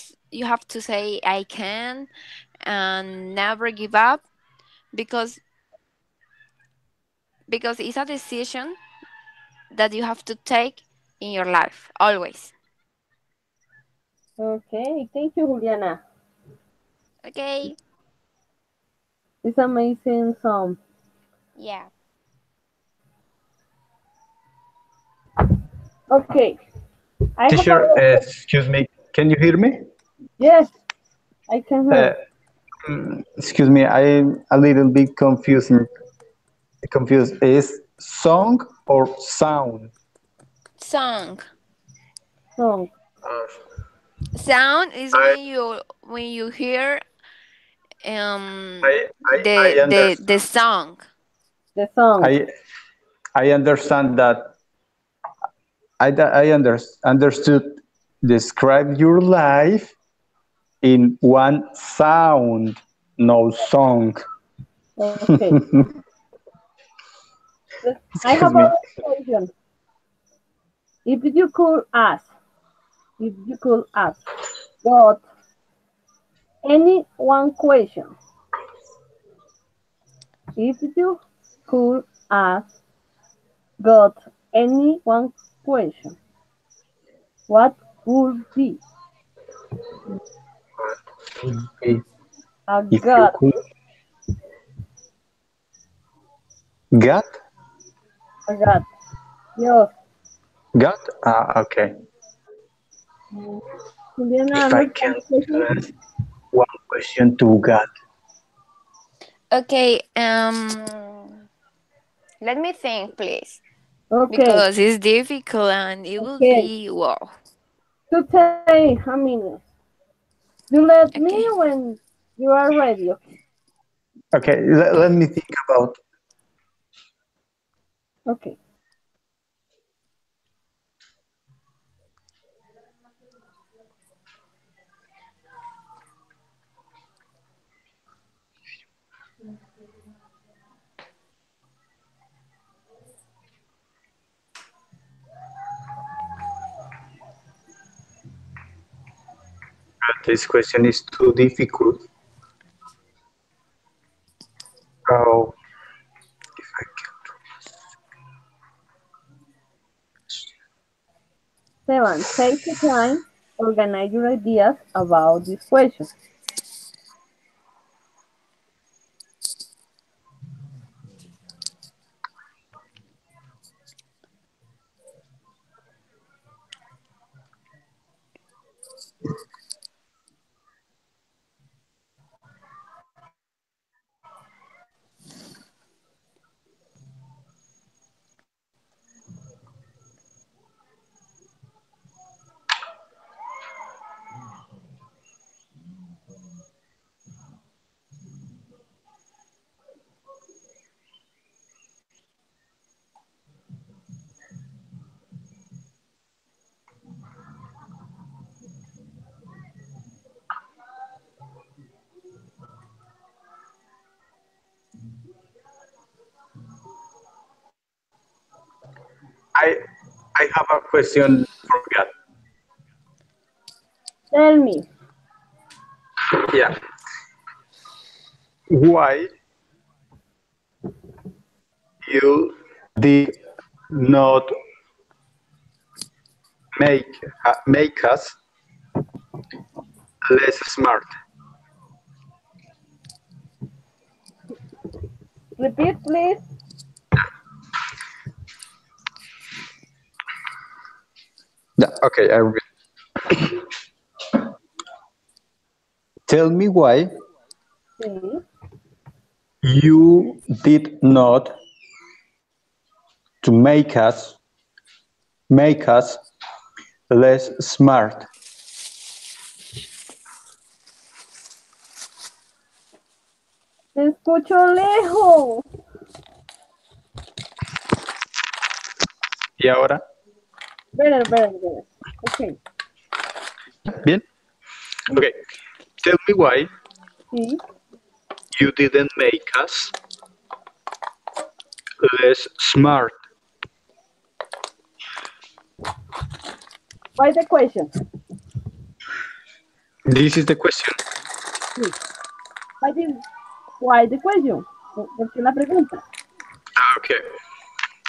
say I can and never give up, because because it's a decision that you have to take in your life always. Okay, thank you, Juliana. Okay. It's amazing song. Yeah. Okay, I have Teacher, a excuse me, can you hear me? yes, I can Uh, hear. Excuse me, I'm a little bit confused. Is song or sound? Song. Song. Sound is I when you hear I the song. The song. I I understand that understood describe your life in one sound, no song. Okay. I Excuse have me. a question. If you could ask, if you could ask God any one question, if you could ask God any one question, what would be Okay. a If you God? could got A God. Dios. got okay. Juliana, If I understand can the question? ask one question to God. Okay, let me think, please, Okay. because it's difficult and it will Okay. be wow. To say, I mean, you let me Okay, when you are ready. Okay. Okay, let me think about. Okay. This question is too difficult. Oh, if I Seven, take the time, organize your ideas about this question. I I have a question for God. Tell me, Yeah. Why you did not make make us less smart? repeat please. Yeah. Okay. I will. Tell me why Sí. you did not to make us less smart. Te escucho lejos. ¿Y ahora? Better, better, better. Okay. Bien. Okay. Tell me why Sí. you didn't make us less smart. Why the question? This is the question. Sí. Why the question? ¿Por qué la pregunta? Okay,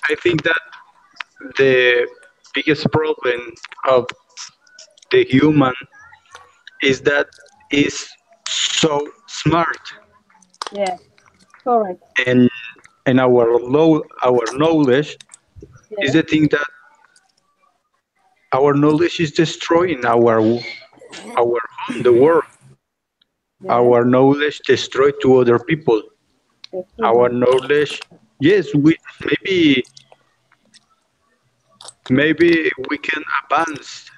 I think that the biggest problem of the human is that is so smart, Yes, correct. and our knowledge is Yes, the thing that our knowledge is destroying our home, the world. yes, Our knowledge destroyed to other people. yes, Our human. knowledge, yes, we maybe we can advance,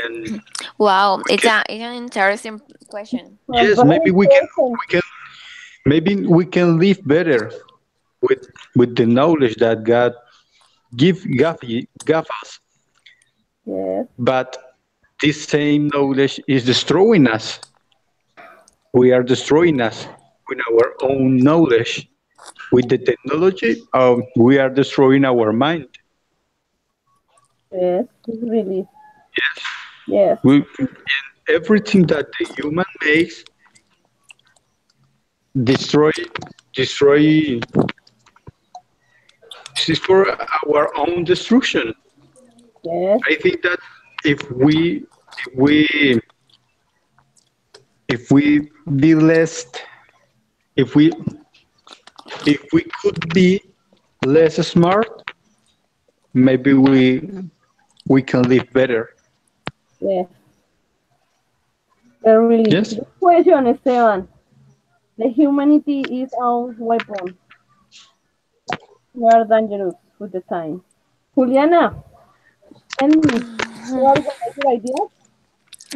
and Wow, we can, it's an interesting question. yes, Very important. maybe we can live better with the knowledge that God gave us. Yes, But this same knowledge is destroying us. We are destroying us with our own knowledge. With the technology, we are destroying our mind. yes, it's really, Yes, yes, we, everything that the human makes destroy destroy is for our own destruction. yes, I think that if we if we if we be less if we could be less smart, maybe we can live better. yes. Really. Yes. Good question, Esteban. The humanity is our weapon. We are dangerous with the time. Juliana, tell me, you organize your ideas?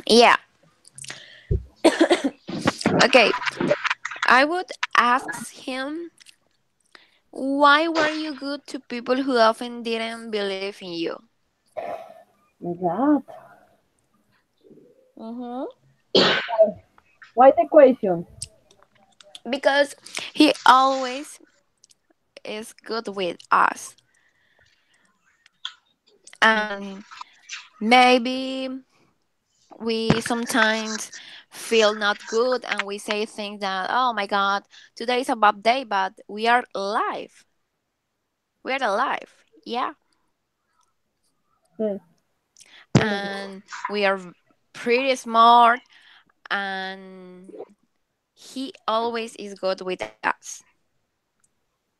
Yeah. Okay. I would ask him, why were you good to people who often didn't believe in you? My God. Mm-hmm. Why the question? Because he always is good with us. And maybe we sometimes feel not good and we say things that, oh my God, today is a bad day, but we are alive. We are alive. Yeah. Yes, really. And we are pretty smart, and he always is good with us.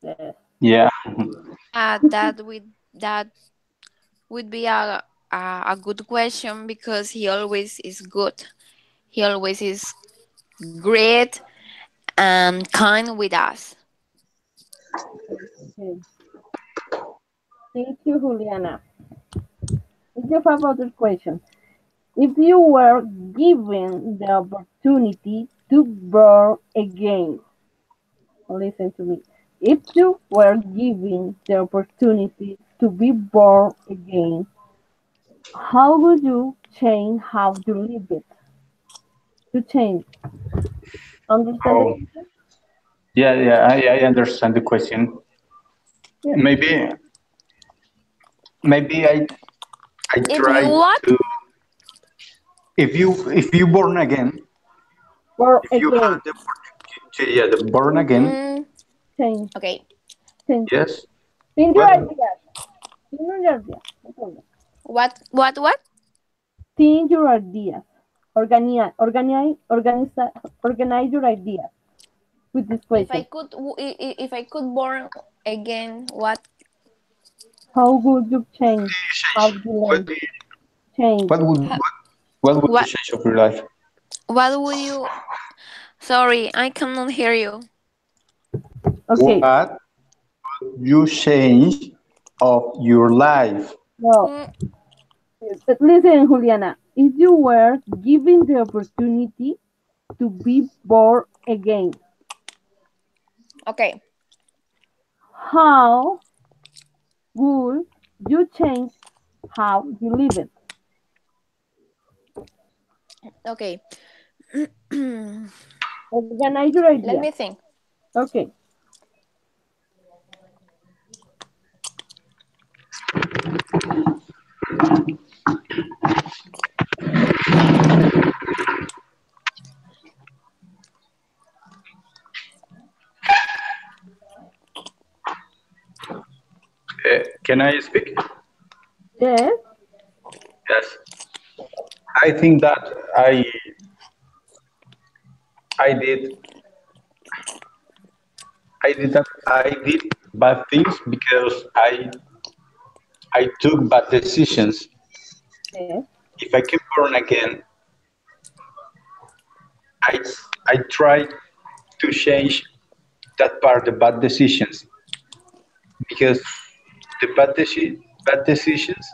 Yes, Yeah. That would be a good question because he always is good. He always is great and kind with us. okay. Thank you, Juliana. I just have other question. If you were given the opportunity to born again, listen to me. If you were given the opportunity to be born again, how would you change how you live it? To change. Understand the Oh, question? yeah, yeah. I understand the question. Yes. Maybe I If try you what? to, if you born again, Born if you had again. the opportunity to, yeah, the born again, Mm, Change. okay. Change. yes. Think your What? ideas. Think your ideas. No problem. What? Think your ideas. Organize your ideas with this question. If I could born again, what? How would you What change do you change? how you What live? do you, Change. what would you What? change of your life? What would you? Sorry, I cannot hear you. Okay. What you change of your life? Well, Mm, listen, Juliana. If you were given the opportunity to be born again, okay. how would you change how you live it? Okay. Let Organize your me ideas. think. Okay. Can I speak? Yes. Yes. I think that I I did I did bad things because I took bad decisions. Yes. If I can born again, I I tried to change that part, the bad decisions, because the bad decisions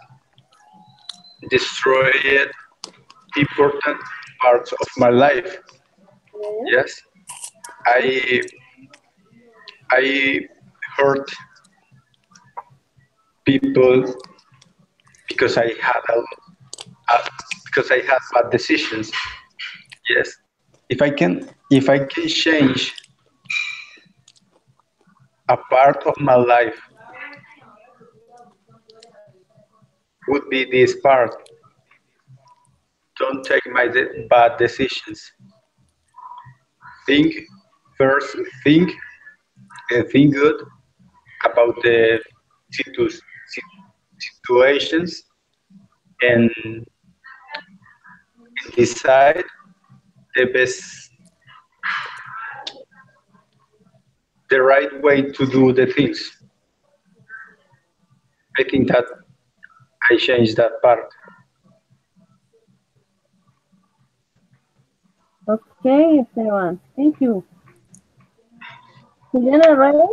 destroyed important parts of my life. Yes. Yes, I I hurt people because uh, I had bad decisions. Yes, if I can change a part of my life, would be this part. Don't take bad decisions. Think first. Think good about the situations and decide the best, the right way to do the things. I think that I changed that part. Okay, Esteban. Thank you. Juliana, ready?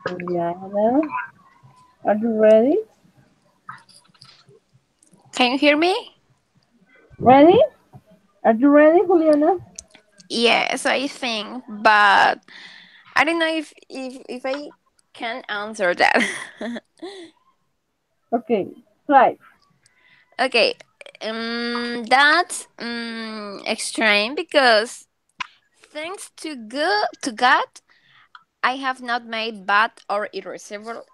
Juliana, are you ready? Can you hear me? Ready? Are you ready, Juliana? Yes, I think, but I don't know if I can answer that. Okay, try. Okay, that's extreme because thanks to God, I have not made bad or irreversible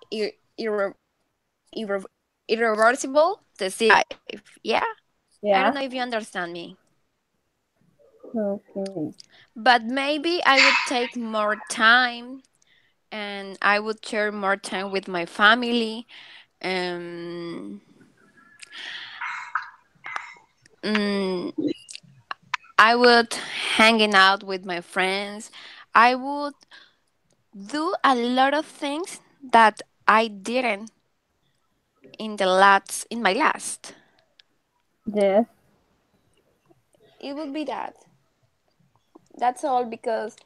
decisions in my life. Yeah, I Yeah. don't know if you understand me, Okay. but maybe I would take more time and I would share more time with my family. Um, mm, I would hanging out with my friends. I would do a lot of things that I didn't in my last. Yes. It would be that. That's all because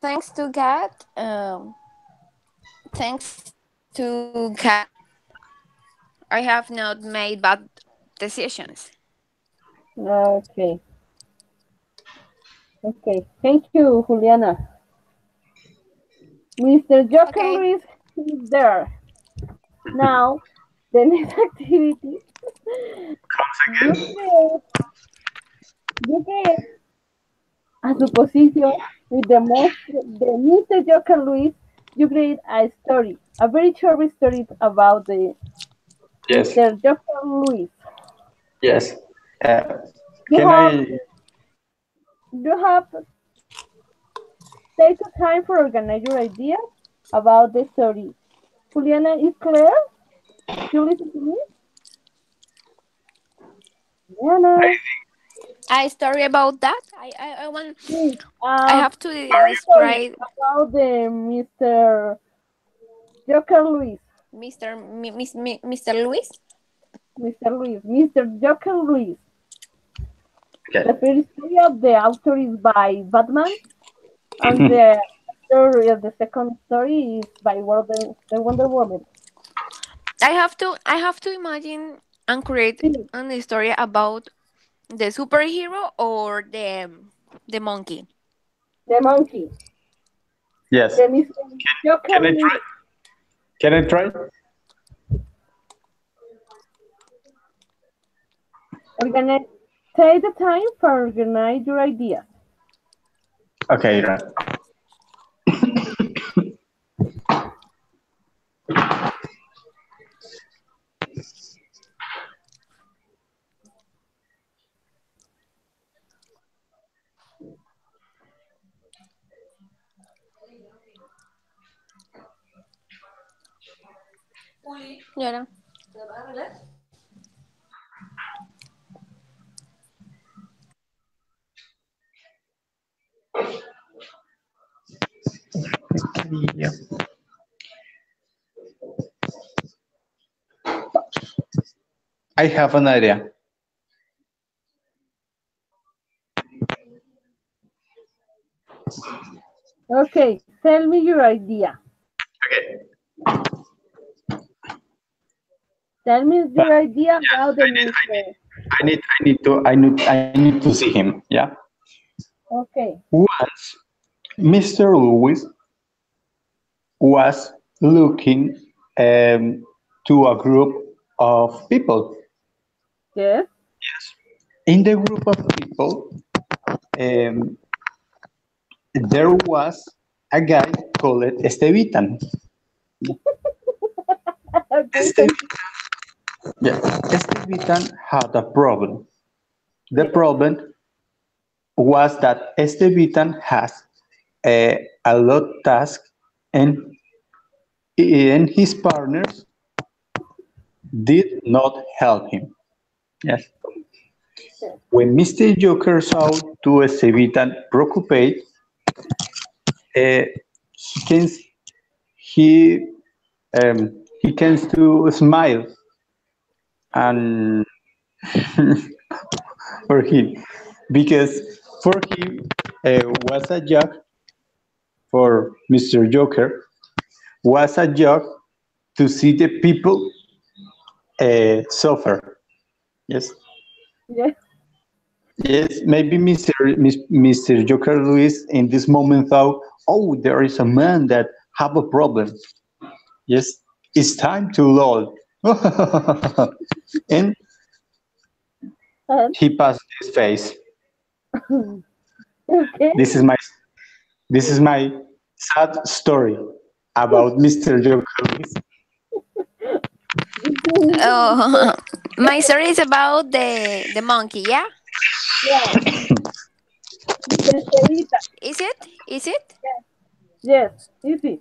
thanks to God, thanks to God, I have not made bad decisions. Okay. Okay. Thank you, Juliana. Mr. Joker Okay. Luis is there. Now, the next activity, you Comes again? create, you create a supposition with the Mr. Joker Luis. You create a story, a very short story about the Yes, Mr. Joker Luis. yes. Uh, You can have I? you have take the time for organize your ideas about the story. Juliana is clear. You listen to me, Juliana. I story about that. I want. Please, I have to short story describe about the Mr. Joker Luis. Mr. Luis. Mr. Luis, Mr. Joker Luis. Okay. The first story of the author is by Batman, and the story of the second story is by the Wonder Woman. I have to imagine and create See, a story about the superhero or the monkey. the monkey, Yes. the Mr. Joker Can I try? Luis. Can I try? Organize, take the time for organize your ideas. Okay, right. Yeah. Yeah. I have an idea. Okay, tell me your idea. Tell me your idea about the Mr. I need to see him. Yeah. Okay, Once Mr. Lewis was looking to a group of people. yes, In the group of people, um, there was a guy called Estevitan. okay, Este, yeah, Estevitan had a problem. The yes, problem was that Estevitan has a lot of tasks and, and his partners did not help him. Yes. yes, When Mr. Joker saw to Estevitan preoccupied, uh, he can he he can to smile and for him because for him was a joke for Mr. Joker was a joke to see the people suffer. Yes, yes, yes. Maybe Mr. Joker Luis in this moment thought, "Oh, there is a man that have a problem. Yes, it's time to lol." And and he passed his face. okay. This is my this is my sad story about Mr. Joker Luis. Oh, my story is about the monkey. Yeah, Yeah, Mr. Estevita. is it? Is it Yes, easy.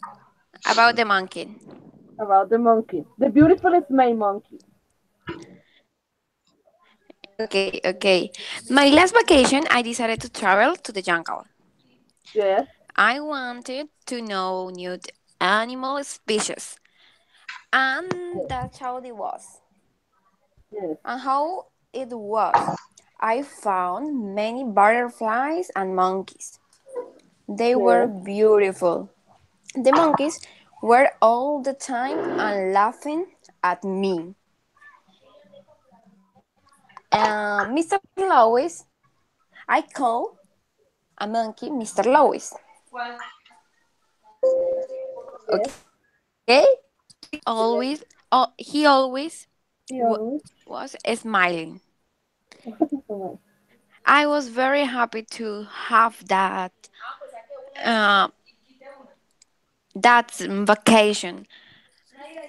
about the monkey? About the monkey. The beautiful my monkey. Okay, okay. My last vacation, I decided to travel to the jungle. Yes, I wanted to know new animal species, and yes, that's how it was. yes, And how it was. I found many butterflies and monkeys. They were yes, beautiful. The monkeys were all the time and laughing at me. Mr. Lois, I call a monkey Mr. Lois. yes. Okay? He always w- You was smiling. know, I was very happy to have uh, that vacation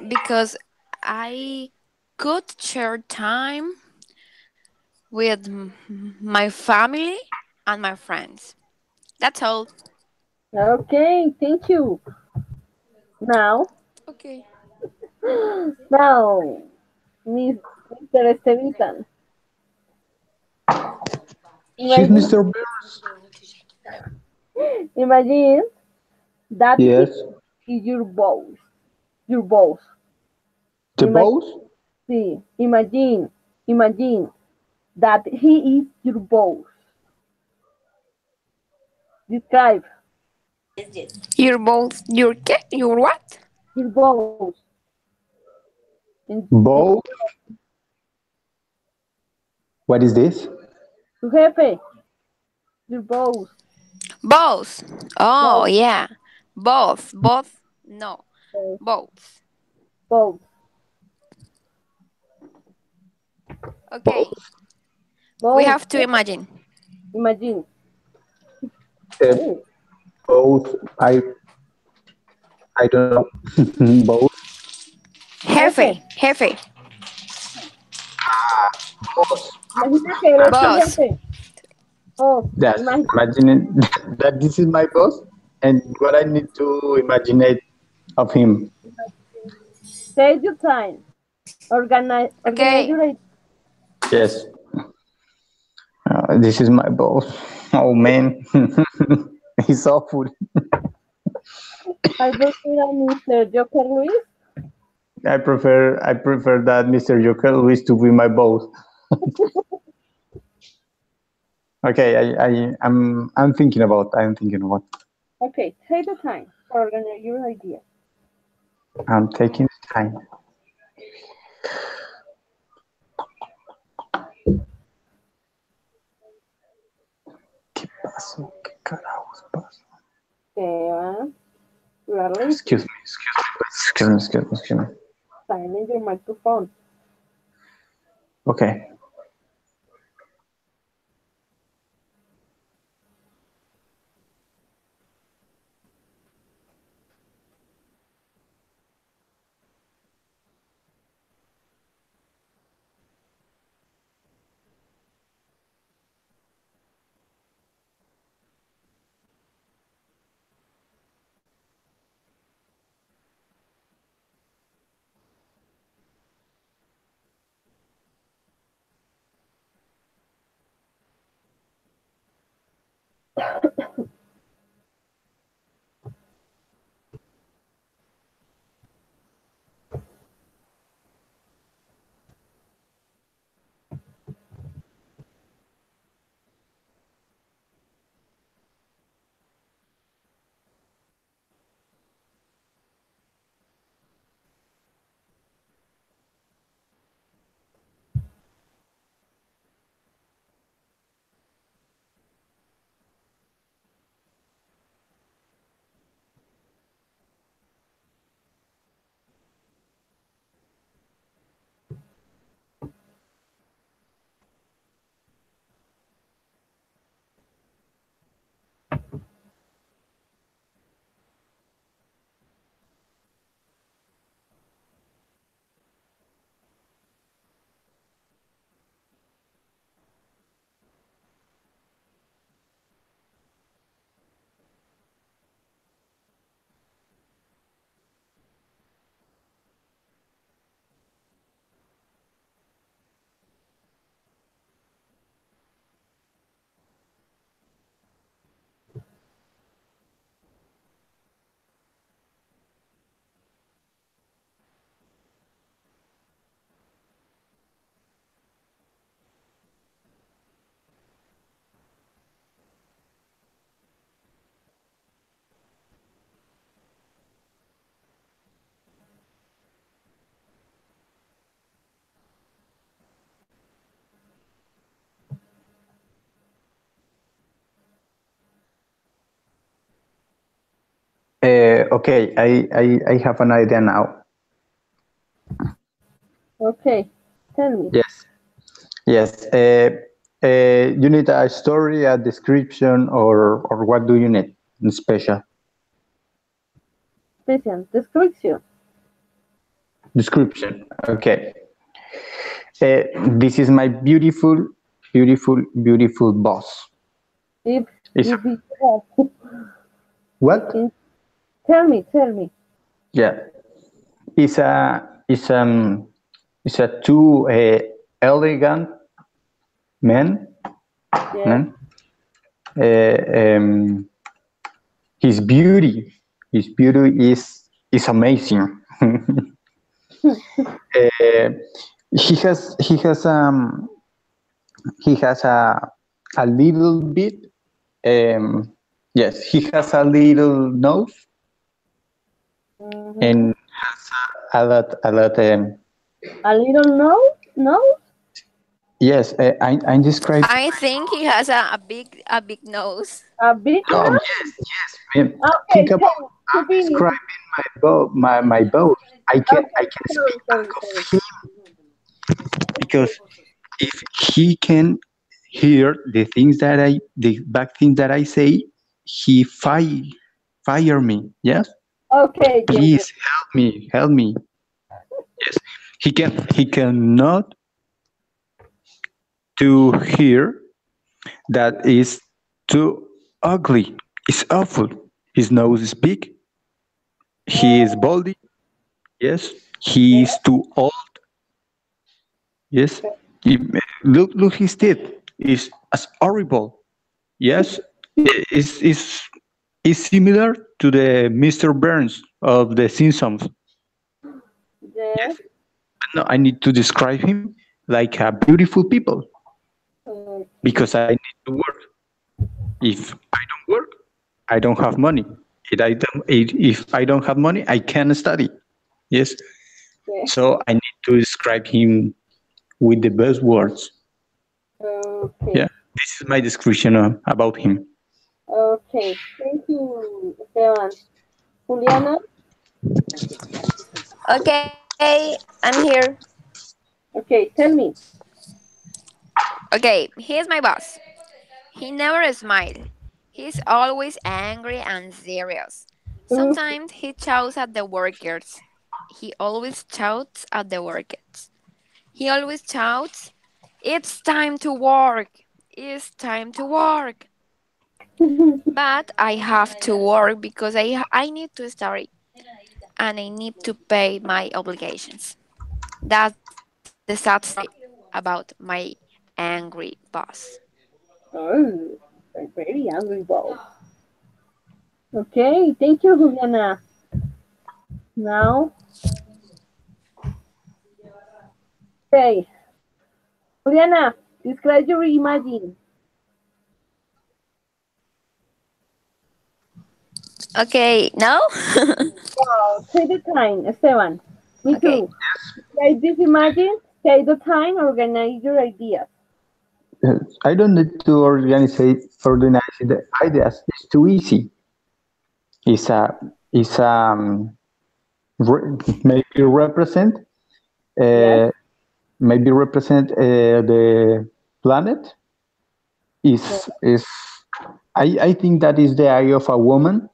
because I could share time with my family and my friends. That's all. okay, thank you. Now, Okay. now, Miss, Mr. Estevitan, She's imagine, Mr. Bear. imagine that he Yes. is your boss. Your boss. The Imagine, boss? imagine that he is your boss. Describe Your both your cat your what? your boss. In, in, Boss? What is this? tu jefe, your boss. Both. Oh Boss, yeah. Both. No. boss, Both. boss, Okay. Boss? We boss. have to imagine. Imagine. Uh, Oh, both. I don't know. Both. jefe. Jefe. Boss. Imagina que eres tu Boss. jefe. Oh, Yes. imagine. Imagine that this is my boss and what I need to imagine of him. Take your time. Organize Okay. your ideas. Yes. This is my boss. Oh man, he's awful. I prefer a Mr. Joker Luis. I prefer that Mr. Joker Luis to be my boss. Okay, I'm thinking about. Okay, take the time to organize your ideas. I'm taking time. ¿Qué pasó? ¿Qué carajos pasó? Esteban, you are lazy. Excuse me. Silence your microphone. Okay. Okay. I have an idea now. Okay, tell me. Yes. Yes. You need a story, a description, or what do you need in special? Special description. Description. Okay. This is my beautiful boss. If It's if you have, what? in- tell me. Yeah. It's a too elegant man. Yes. Man. Uh, um, his beauty. His beauty is amazing. He has a little bit. Yes, he has a little nose Mm-hmm. and a lot. A little nose, nose. Yes, I'm describing. I think he has a big nose. A big Oh nose. yes, yes. Man. Think Okay, about I'm continue. describing my boat. I can Sorry, speak back sorry, of sorry. him because if he can hear the bad things that I say, he fire me. Yes, Okay, yes, yes. please help me. Yes, he cannot to hear that is too ugly. It's awful. His nose is big. He is baldy. Yes. He is too old. Yes. He- look his teeth. Is as horrible. Yes. Is similar to the Mr. Burns of the Simpsons. Yes. No, I need to describe him like a beautiful people Okay. because I need to work. If I don't work, I don't have money. If I don't have money, I can't study. Yes. Okay. So I need to describe him with the best words. Okay. Yeah. This is my description about him. Okay. Thank you, Esteban. Juliana. Okay, I'm here. Okay. Tell me. Okay, here's my boss. He never smiles. He's always angry and serious. Okay. Sometimes he shouts at the workers. He always shouts at the workers. He always shouts, "It's time to work! It's time to work!" But I have to work because I need to study and I need to pay my obligations. That's the sad story about my angry boss. Oh, a very angry boss. Okay. Thank you, Juliana. Now, okay. Juliana, describe your imagine. Okay, no? Wow. Take the time, Esteban. Me Okay. too. Describe this imagine. Take the time. Organize your ideas. I don't need to organize the ideas. It's too easy. It's a it's maybe represent Yes. uh, the planet Yes. is I think that is the eye of a woman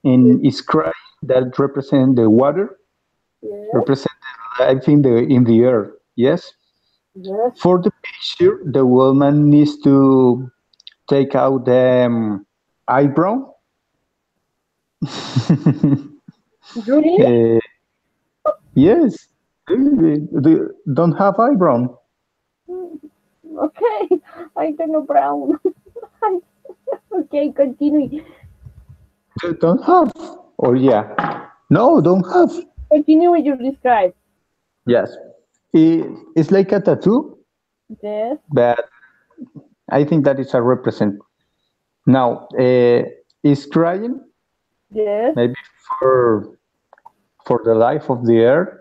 and is cry that represent the water Yes. represent the life in the earth. Yes. Yes. For the picture, the woman needs to take out the eyebrow. Really? uh, yes, they don't have eyebrow. Okay. I don't know brown. Okay, continue. They don't have. Or yeah, no, don't have. Continue with your describe. Yes, it's like a tattoo, Yes. but I think that is a represent. Now, is crying Yes. maybe for for the life of the earth,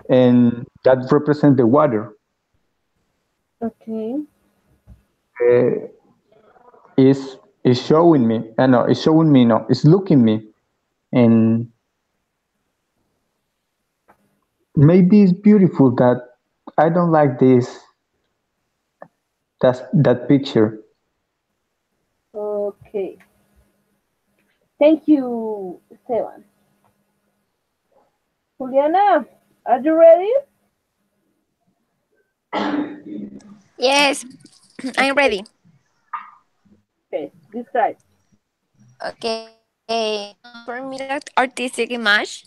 and that represent the water. Okay. Uh, is showing me. No, it's showing me. No, it's looking me, and maybe it's beautiful that I don't like that picture. Okay. Thank you, Esteban. Juliana, are you ready? Yes, I'm Okay. ready. Okay. Describe. Okay, for me, that artistic image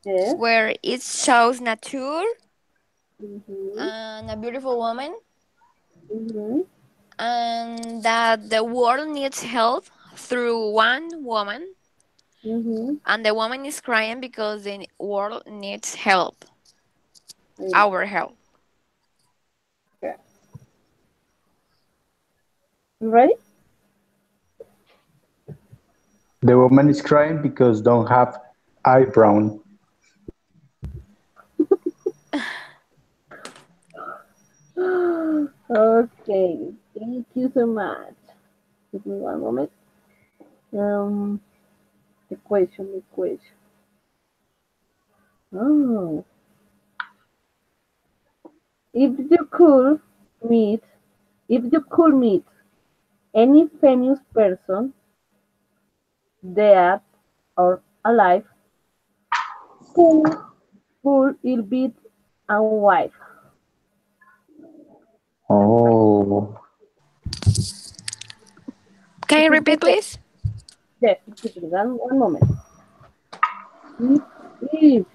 Yes. where it shows nature Mm-hmm. and a beautiful woman, Mm-hmm. and that the world needs help through one woman, Mm-hmm. and the woman is crying because the world needs help, Really. our help. Okay. You ready? The woman is crying because don't have eyebrow. Okay. Thank you so much. Give me one moment. Um, the question, the question. Oh, if you could meet, if you could meet any famous person, dead or alive, who would it be and why? Oh, Can you Repeat repeat, again. please? Yes, repeat again. One moment. If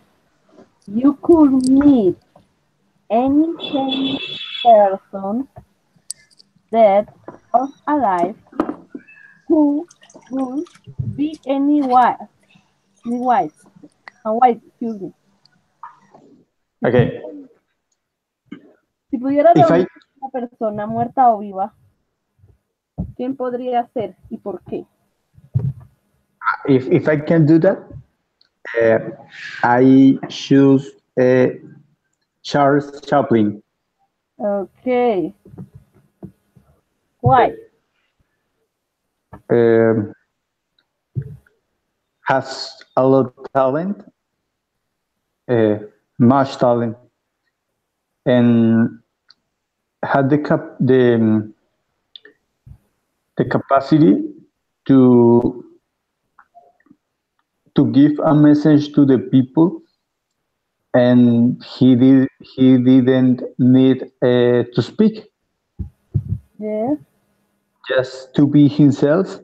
You could meet any famous person, dead or alive, who would be any white, excuse me. Si Okay, pudieras, si pudieras if I reunir a una persona muerta o viva, ¿quién podría ser y por qué? if I can do that, uh, I choose Charles Chaplin. Okay, why? Um has a lot of talent, uh, much talent, and had the capacity to to give a message to the people, and he didn't need to speak, Yes, just to be himself,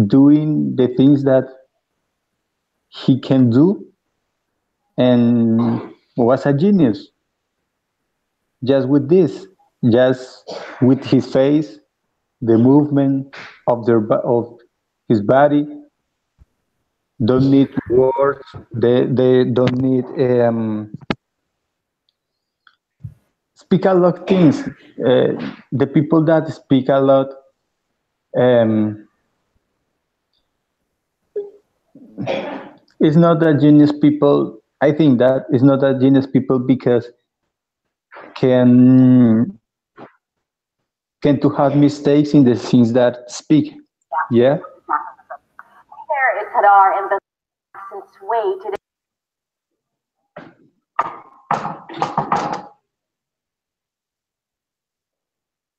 doing the things that he can do, and was a genius just with this, just with his face, the movement of his body. Don't need words. They don't need speak a lot of things. The people that speak a lot, um, is not a genius people. I think that is not a genius people because can can to have mistakes in the things that speak. Yeah. There is Hadar and the accent's way today.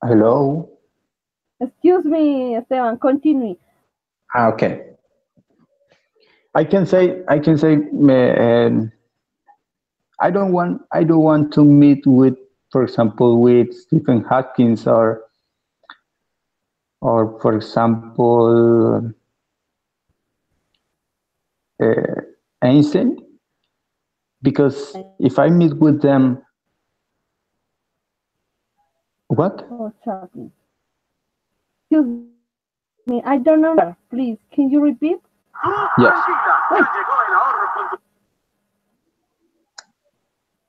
Hello. excuse me, Esteban, continue. Okay. I can say I don't want to meet with, for example, with Stephen Hawkins or for example uh, Einstein, because if I meet with them, what? Oh, Chaplin. Excuse me, I don't understand. Please, can you repeat? Yes.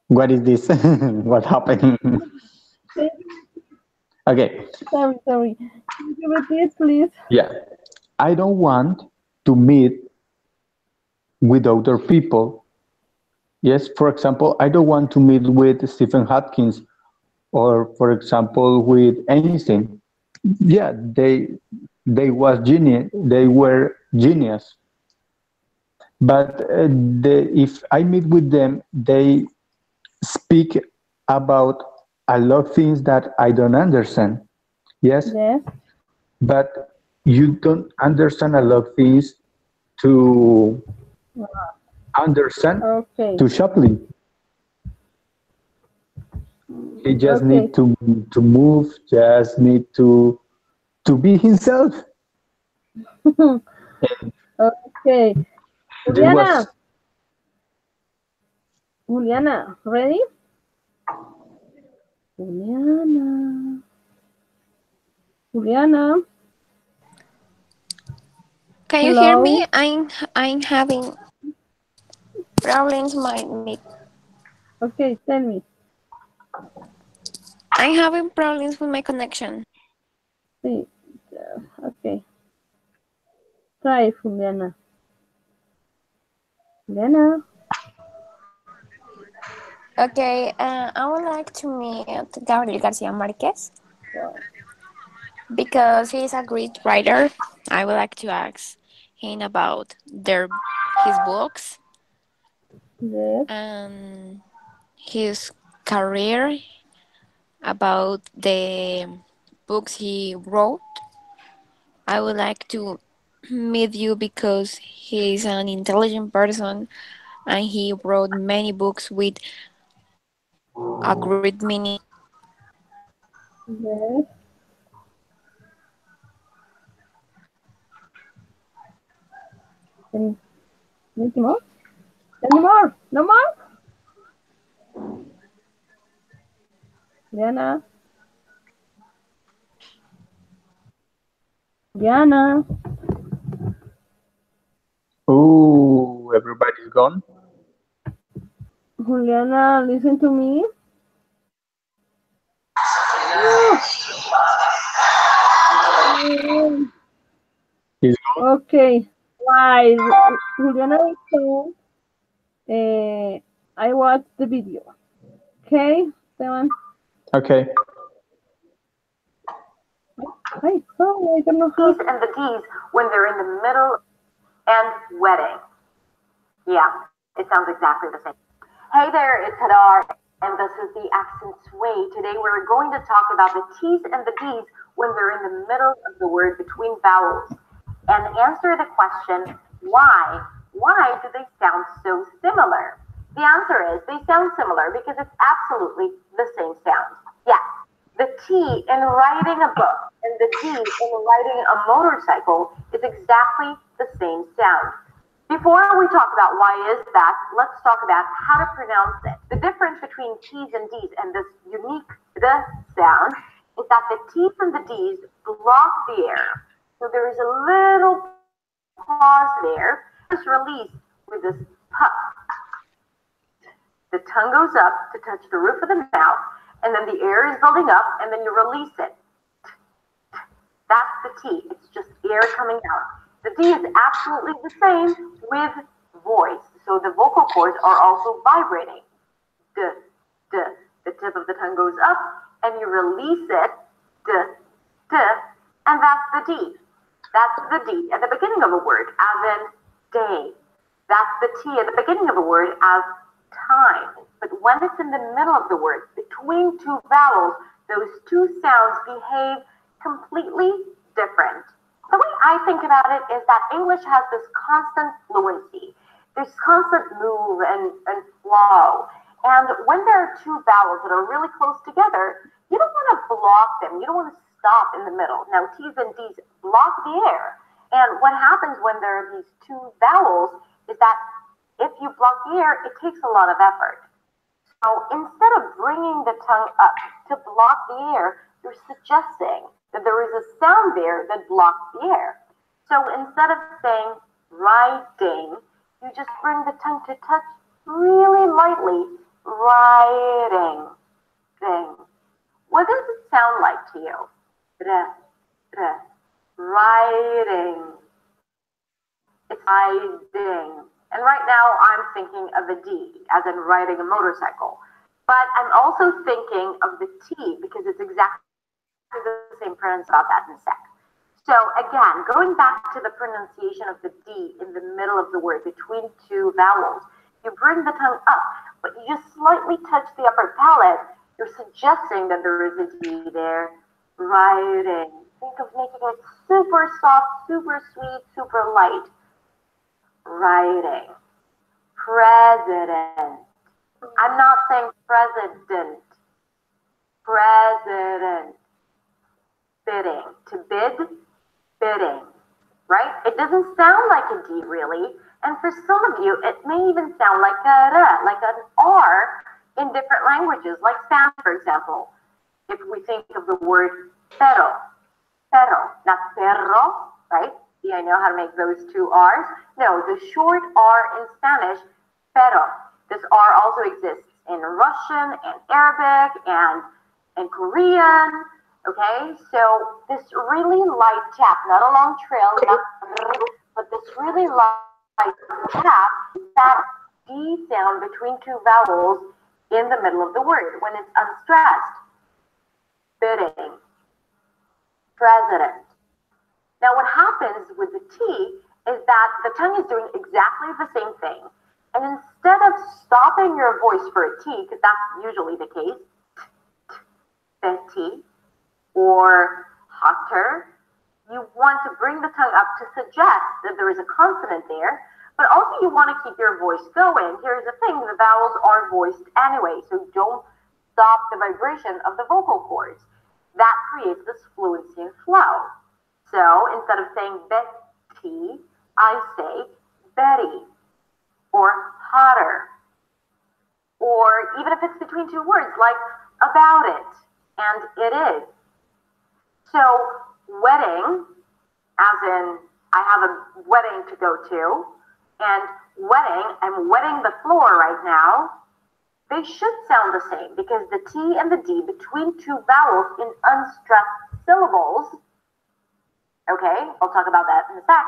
What is this? What happened? Okay. Sorry. Can you repeat, please? Yeah. I don't want to meet with other people. Yes, for example, I don't want to meet with Stephen Hopkins or, for example, with Einstein. Yeah, they were genius. But if I meet with them, they speak about a lot of things that I don't understand. Yes, Yes. but you don't understand a lot of things to understand Okay. to Chaplin. He just Okay. need to move, just need to be himself. And Okay. there was Juliana, ready? Juliana, Juliana, Can you hear hello. me? I'm having problems my mic. Okay, tell me. I'm having problems with my connection. Sí, okay. Try, Juliana. Juliana. Okay, I would like to meet Gabriel Garcia Marquez Wow. because he is a great writer. I would like to ask him about his books Yes. and his career, about the books he wrote. I would like to meet you because he is an intelligent person and he wrote many books with a great meaning. Yes. Any, anything more? Any more? No more? Diana, Diana, Oh, everybody's gone. Juliana, listen to me. Oh, mm, He's okay. Why? Juliana told, uh, I watched the video. Okay, Esteban. gone. Okay. I sorry, I don't know how. T's and the D's when they're in the middle and wedding. Yeah, it sounds exactly the same. Hey there, it's Hadar, and this is the Accents Way. Today we're going to talk about the T's and the D's when they're in the middle of the word between vowels and answer the question, why? Why do they sound so similar? The answer is they sound similar because it's absolutely the same sound. Yes, the T in writing a book and the D in writing a motorcycle is exactly the same sound. Before we talk about why is that, let's talk about how to pronounce it. The difference between T's and D's and this unique the sound is that the T's and the D's block the air. So there is a little pause there. It's released with this puff. The tongue goes up to touch the roof of the mouth, and then the air is building up, and then you release it. That's the T. It's just air coming out. The D is absolutely the same with voice. So the vocal cords are also vibrating. D, D. The tip of the tongue goes up and you release it. D, D. And that's the D. That's the D at the beginning of a word, as in day. That's the T at the beginning of a word as time. But when it's in the middle of the word, between two vowels, those two sounds behave completely different. The way I think about it is that English has this constant fluency, this constant move and flow. And when there are two vowels that are really close together, you don't want to block them. You don't want to stop in the middle. Now, T's and D's block the air. And what happens when there are these two vowels is that if you block the air, it takes a lot of effort. So instead of bringing the tongue up to block the air, you're suggesting that there is a sound there that blocks the air. So instead of saying riding, you just bring the tongue to touch really lightly, riding, ding. What does it sound like to you? Riding. It's riding. And right now I'm thinking of a D, as in riding a motorcycle. But I'm also thinking of the T because it's exactly the same pronunciation about that in a sec. So again, going back to the pronunciation of the D in the middle of the word between two vowels, you bring the tongue up, but you just slightly touch the upper palate. You're suggesting that there is a D there. Riding. Think of making it super soft, super sweet, super light. Writing. President. I'm not saying president. President. Bidding. To bid, bidding. Right? It doesn't sound like a D really. And for some of you, it may even sound like a R, like an R in different languages, like Spanish, for example. If we think of the word perro, perro, not perro, right? Do I know how to make those two R's? No, the short R in Spanish, pero. This R also exists in Russian and Arabic and Korean. Okay, so this really light tap, not a long trail, not, but this really light tap, that D sound between two vowels in the middle of the word when it's unstressed. Bidding. President. Now what happens with the T is that the tongue is doing exactly the same thing. And instead of stopping your voice for a T, because that's usually the case, T, or hotter, you want to bring the tongue up to suggest that there is a consonant there, but also you want to keep your voice going. Here's the thing, the vowels are voiced anyway, so don't stop the vibration of the vocal cords. That creates this fluency and flow. So instead of saying Betty, I say Betty or hotter. Or even if it's between two words, like about it and it is. So, wedding, as in I have a wedding to go to, and wedding, I'm wetting the floor right now, they should sound the same because the T and the D between two vowels in unstressed syllables, okay, I'll talk about that in a sec,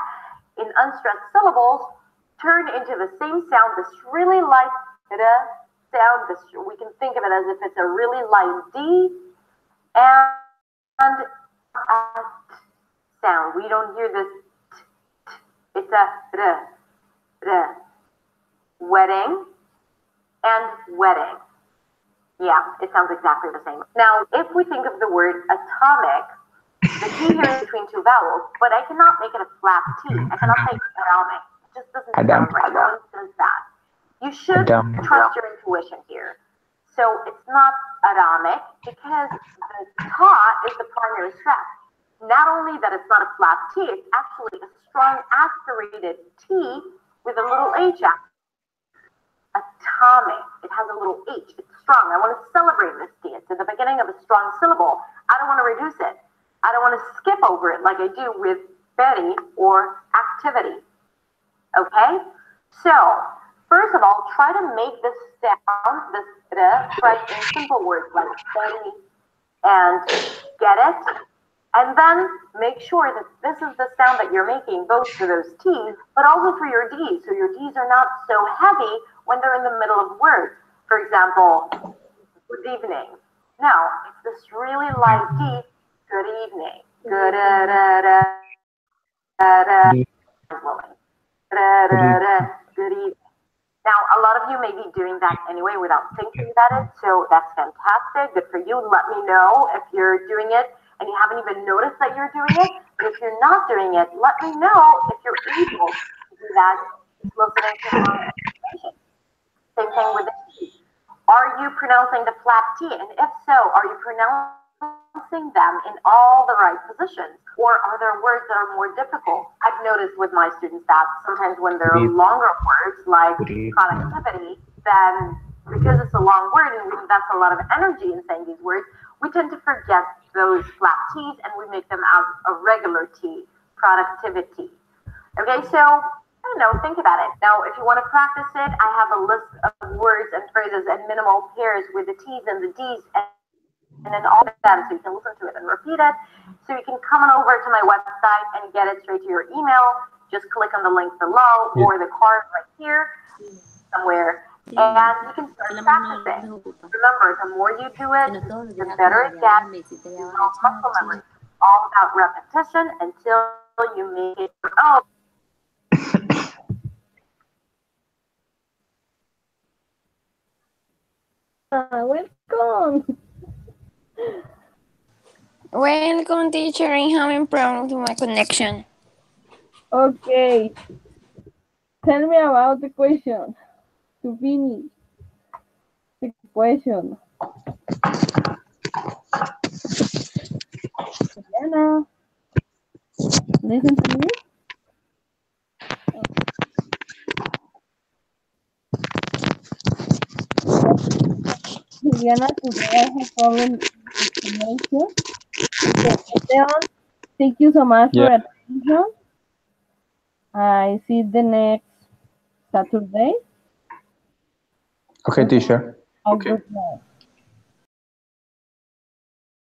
in unstressed syllables turn into the same sound, this really light sound, this, we can think of it as if it's a really light D, and a sound. We don't hear this it's a wedding and wedding. Yeah, it sounds exactly the same. Now, if we think of the word atomic, the T here is between two vowels, but I cannot make it a flat T. I cannot say atomic. It just doesn't sound right. No one says that. You should trust your intuition here. So it's not atomic because the ta is the primary stress. Not only that it's not a flat T, it's actually a strong aspirated T with a little H after. Atomic. It has a little H. It's strong. I want to celebrate this T. It's at the beginning of a strong syllable. I don't want to reduce it. I don't want to skip over it like I do with Betty or activity. Okay? So, first of all, try to make this sound, this try in simple words like Betty and get it. And then make sure that this is the sound that you're making both for those T's, but also for your D's. So your D's are not so heavy when they're in the middle of words. For example, good evening. Now, it's this really light D, good evening. Good evening. Now, a lot of you may be doing that anyway without thinking about it, so that's fantastic. Good for you. Let me know if you're doing it and you haven't even noticed that you're doing it. But if you're not doing it, let me know if you're able to do that. Listening to my information. Same thing with the T. Are you pronouncing the flat T? And if so, are you pronouncing them in all the right positions? Or are there words that are more difficult? I've noticed with my students that sometimes when there are longer words like productivity, then because it's a long word and we invest a lot of energy in saying these words, we tend to forget those flat T's and we make them out a regular T, productivity. Okay, so I don't know, think about it. Now, if you want to practice it, I have a list of words and phrases and minimal pairs with the T's and the D's and then all of them, so you can listen to it and repeat it. So you can come on over to my website and get it straight to your email. Just click on the link below or the card right here somewhere. And you can start practicing. Remember, the more you do it, the better it gets. It's all muscle memory. All about repetition until you make it your own. Welcome. Welcome, teacher. I'm having problems with my connection. Okay. Tell me about the question. To finish the question. Diana, listen to me. Diana, today I have problem with connection. Leon, thank you so much for attention. I see the next Saturday. Okay, teacher. Okay. Good night.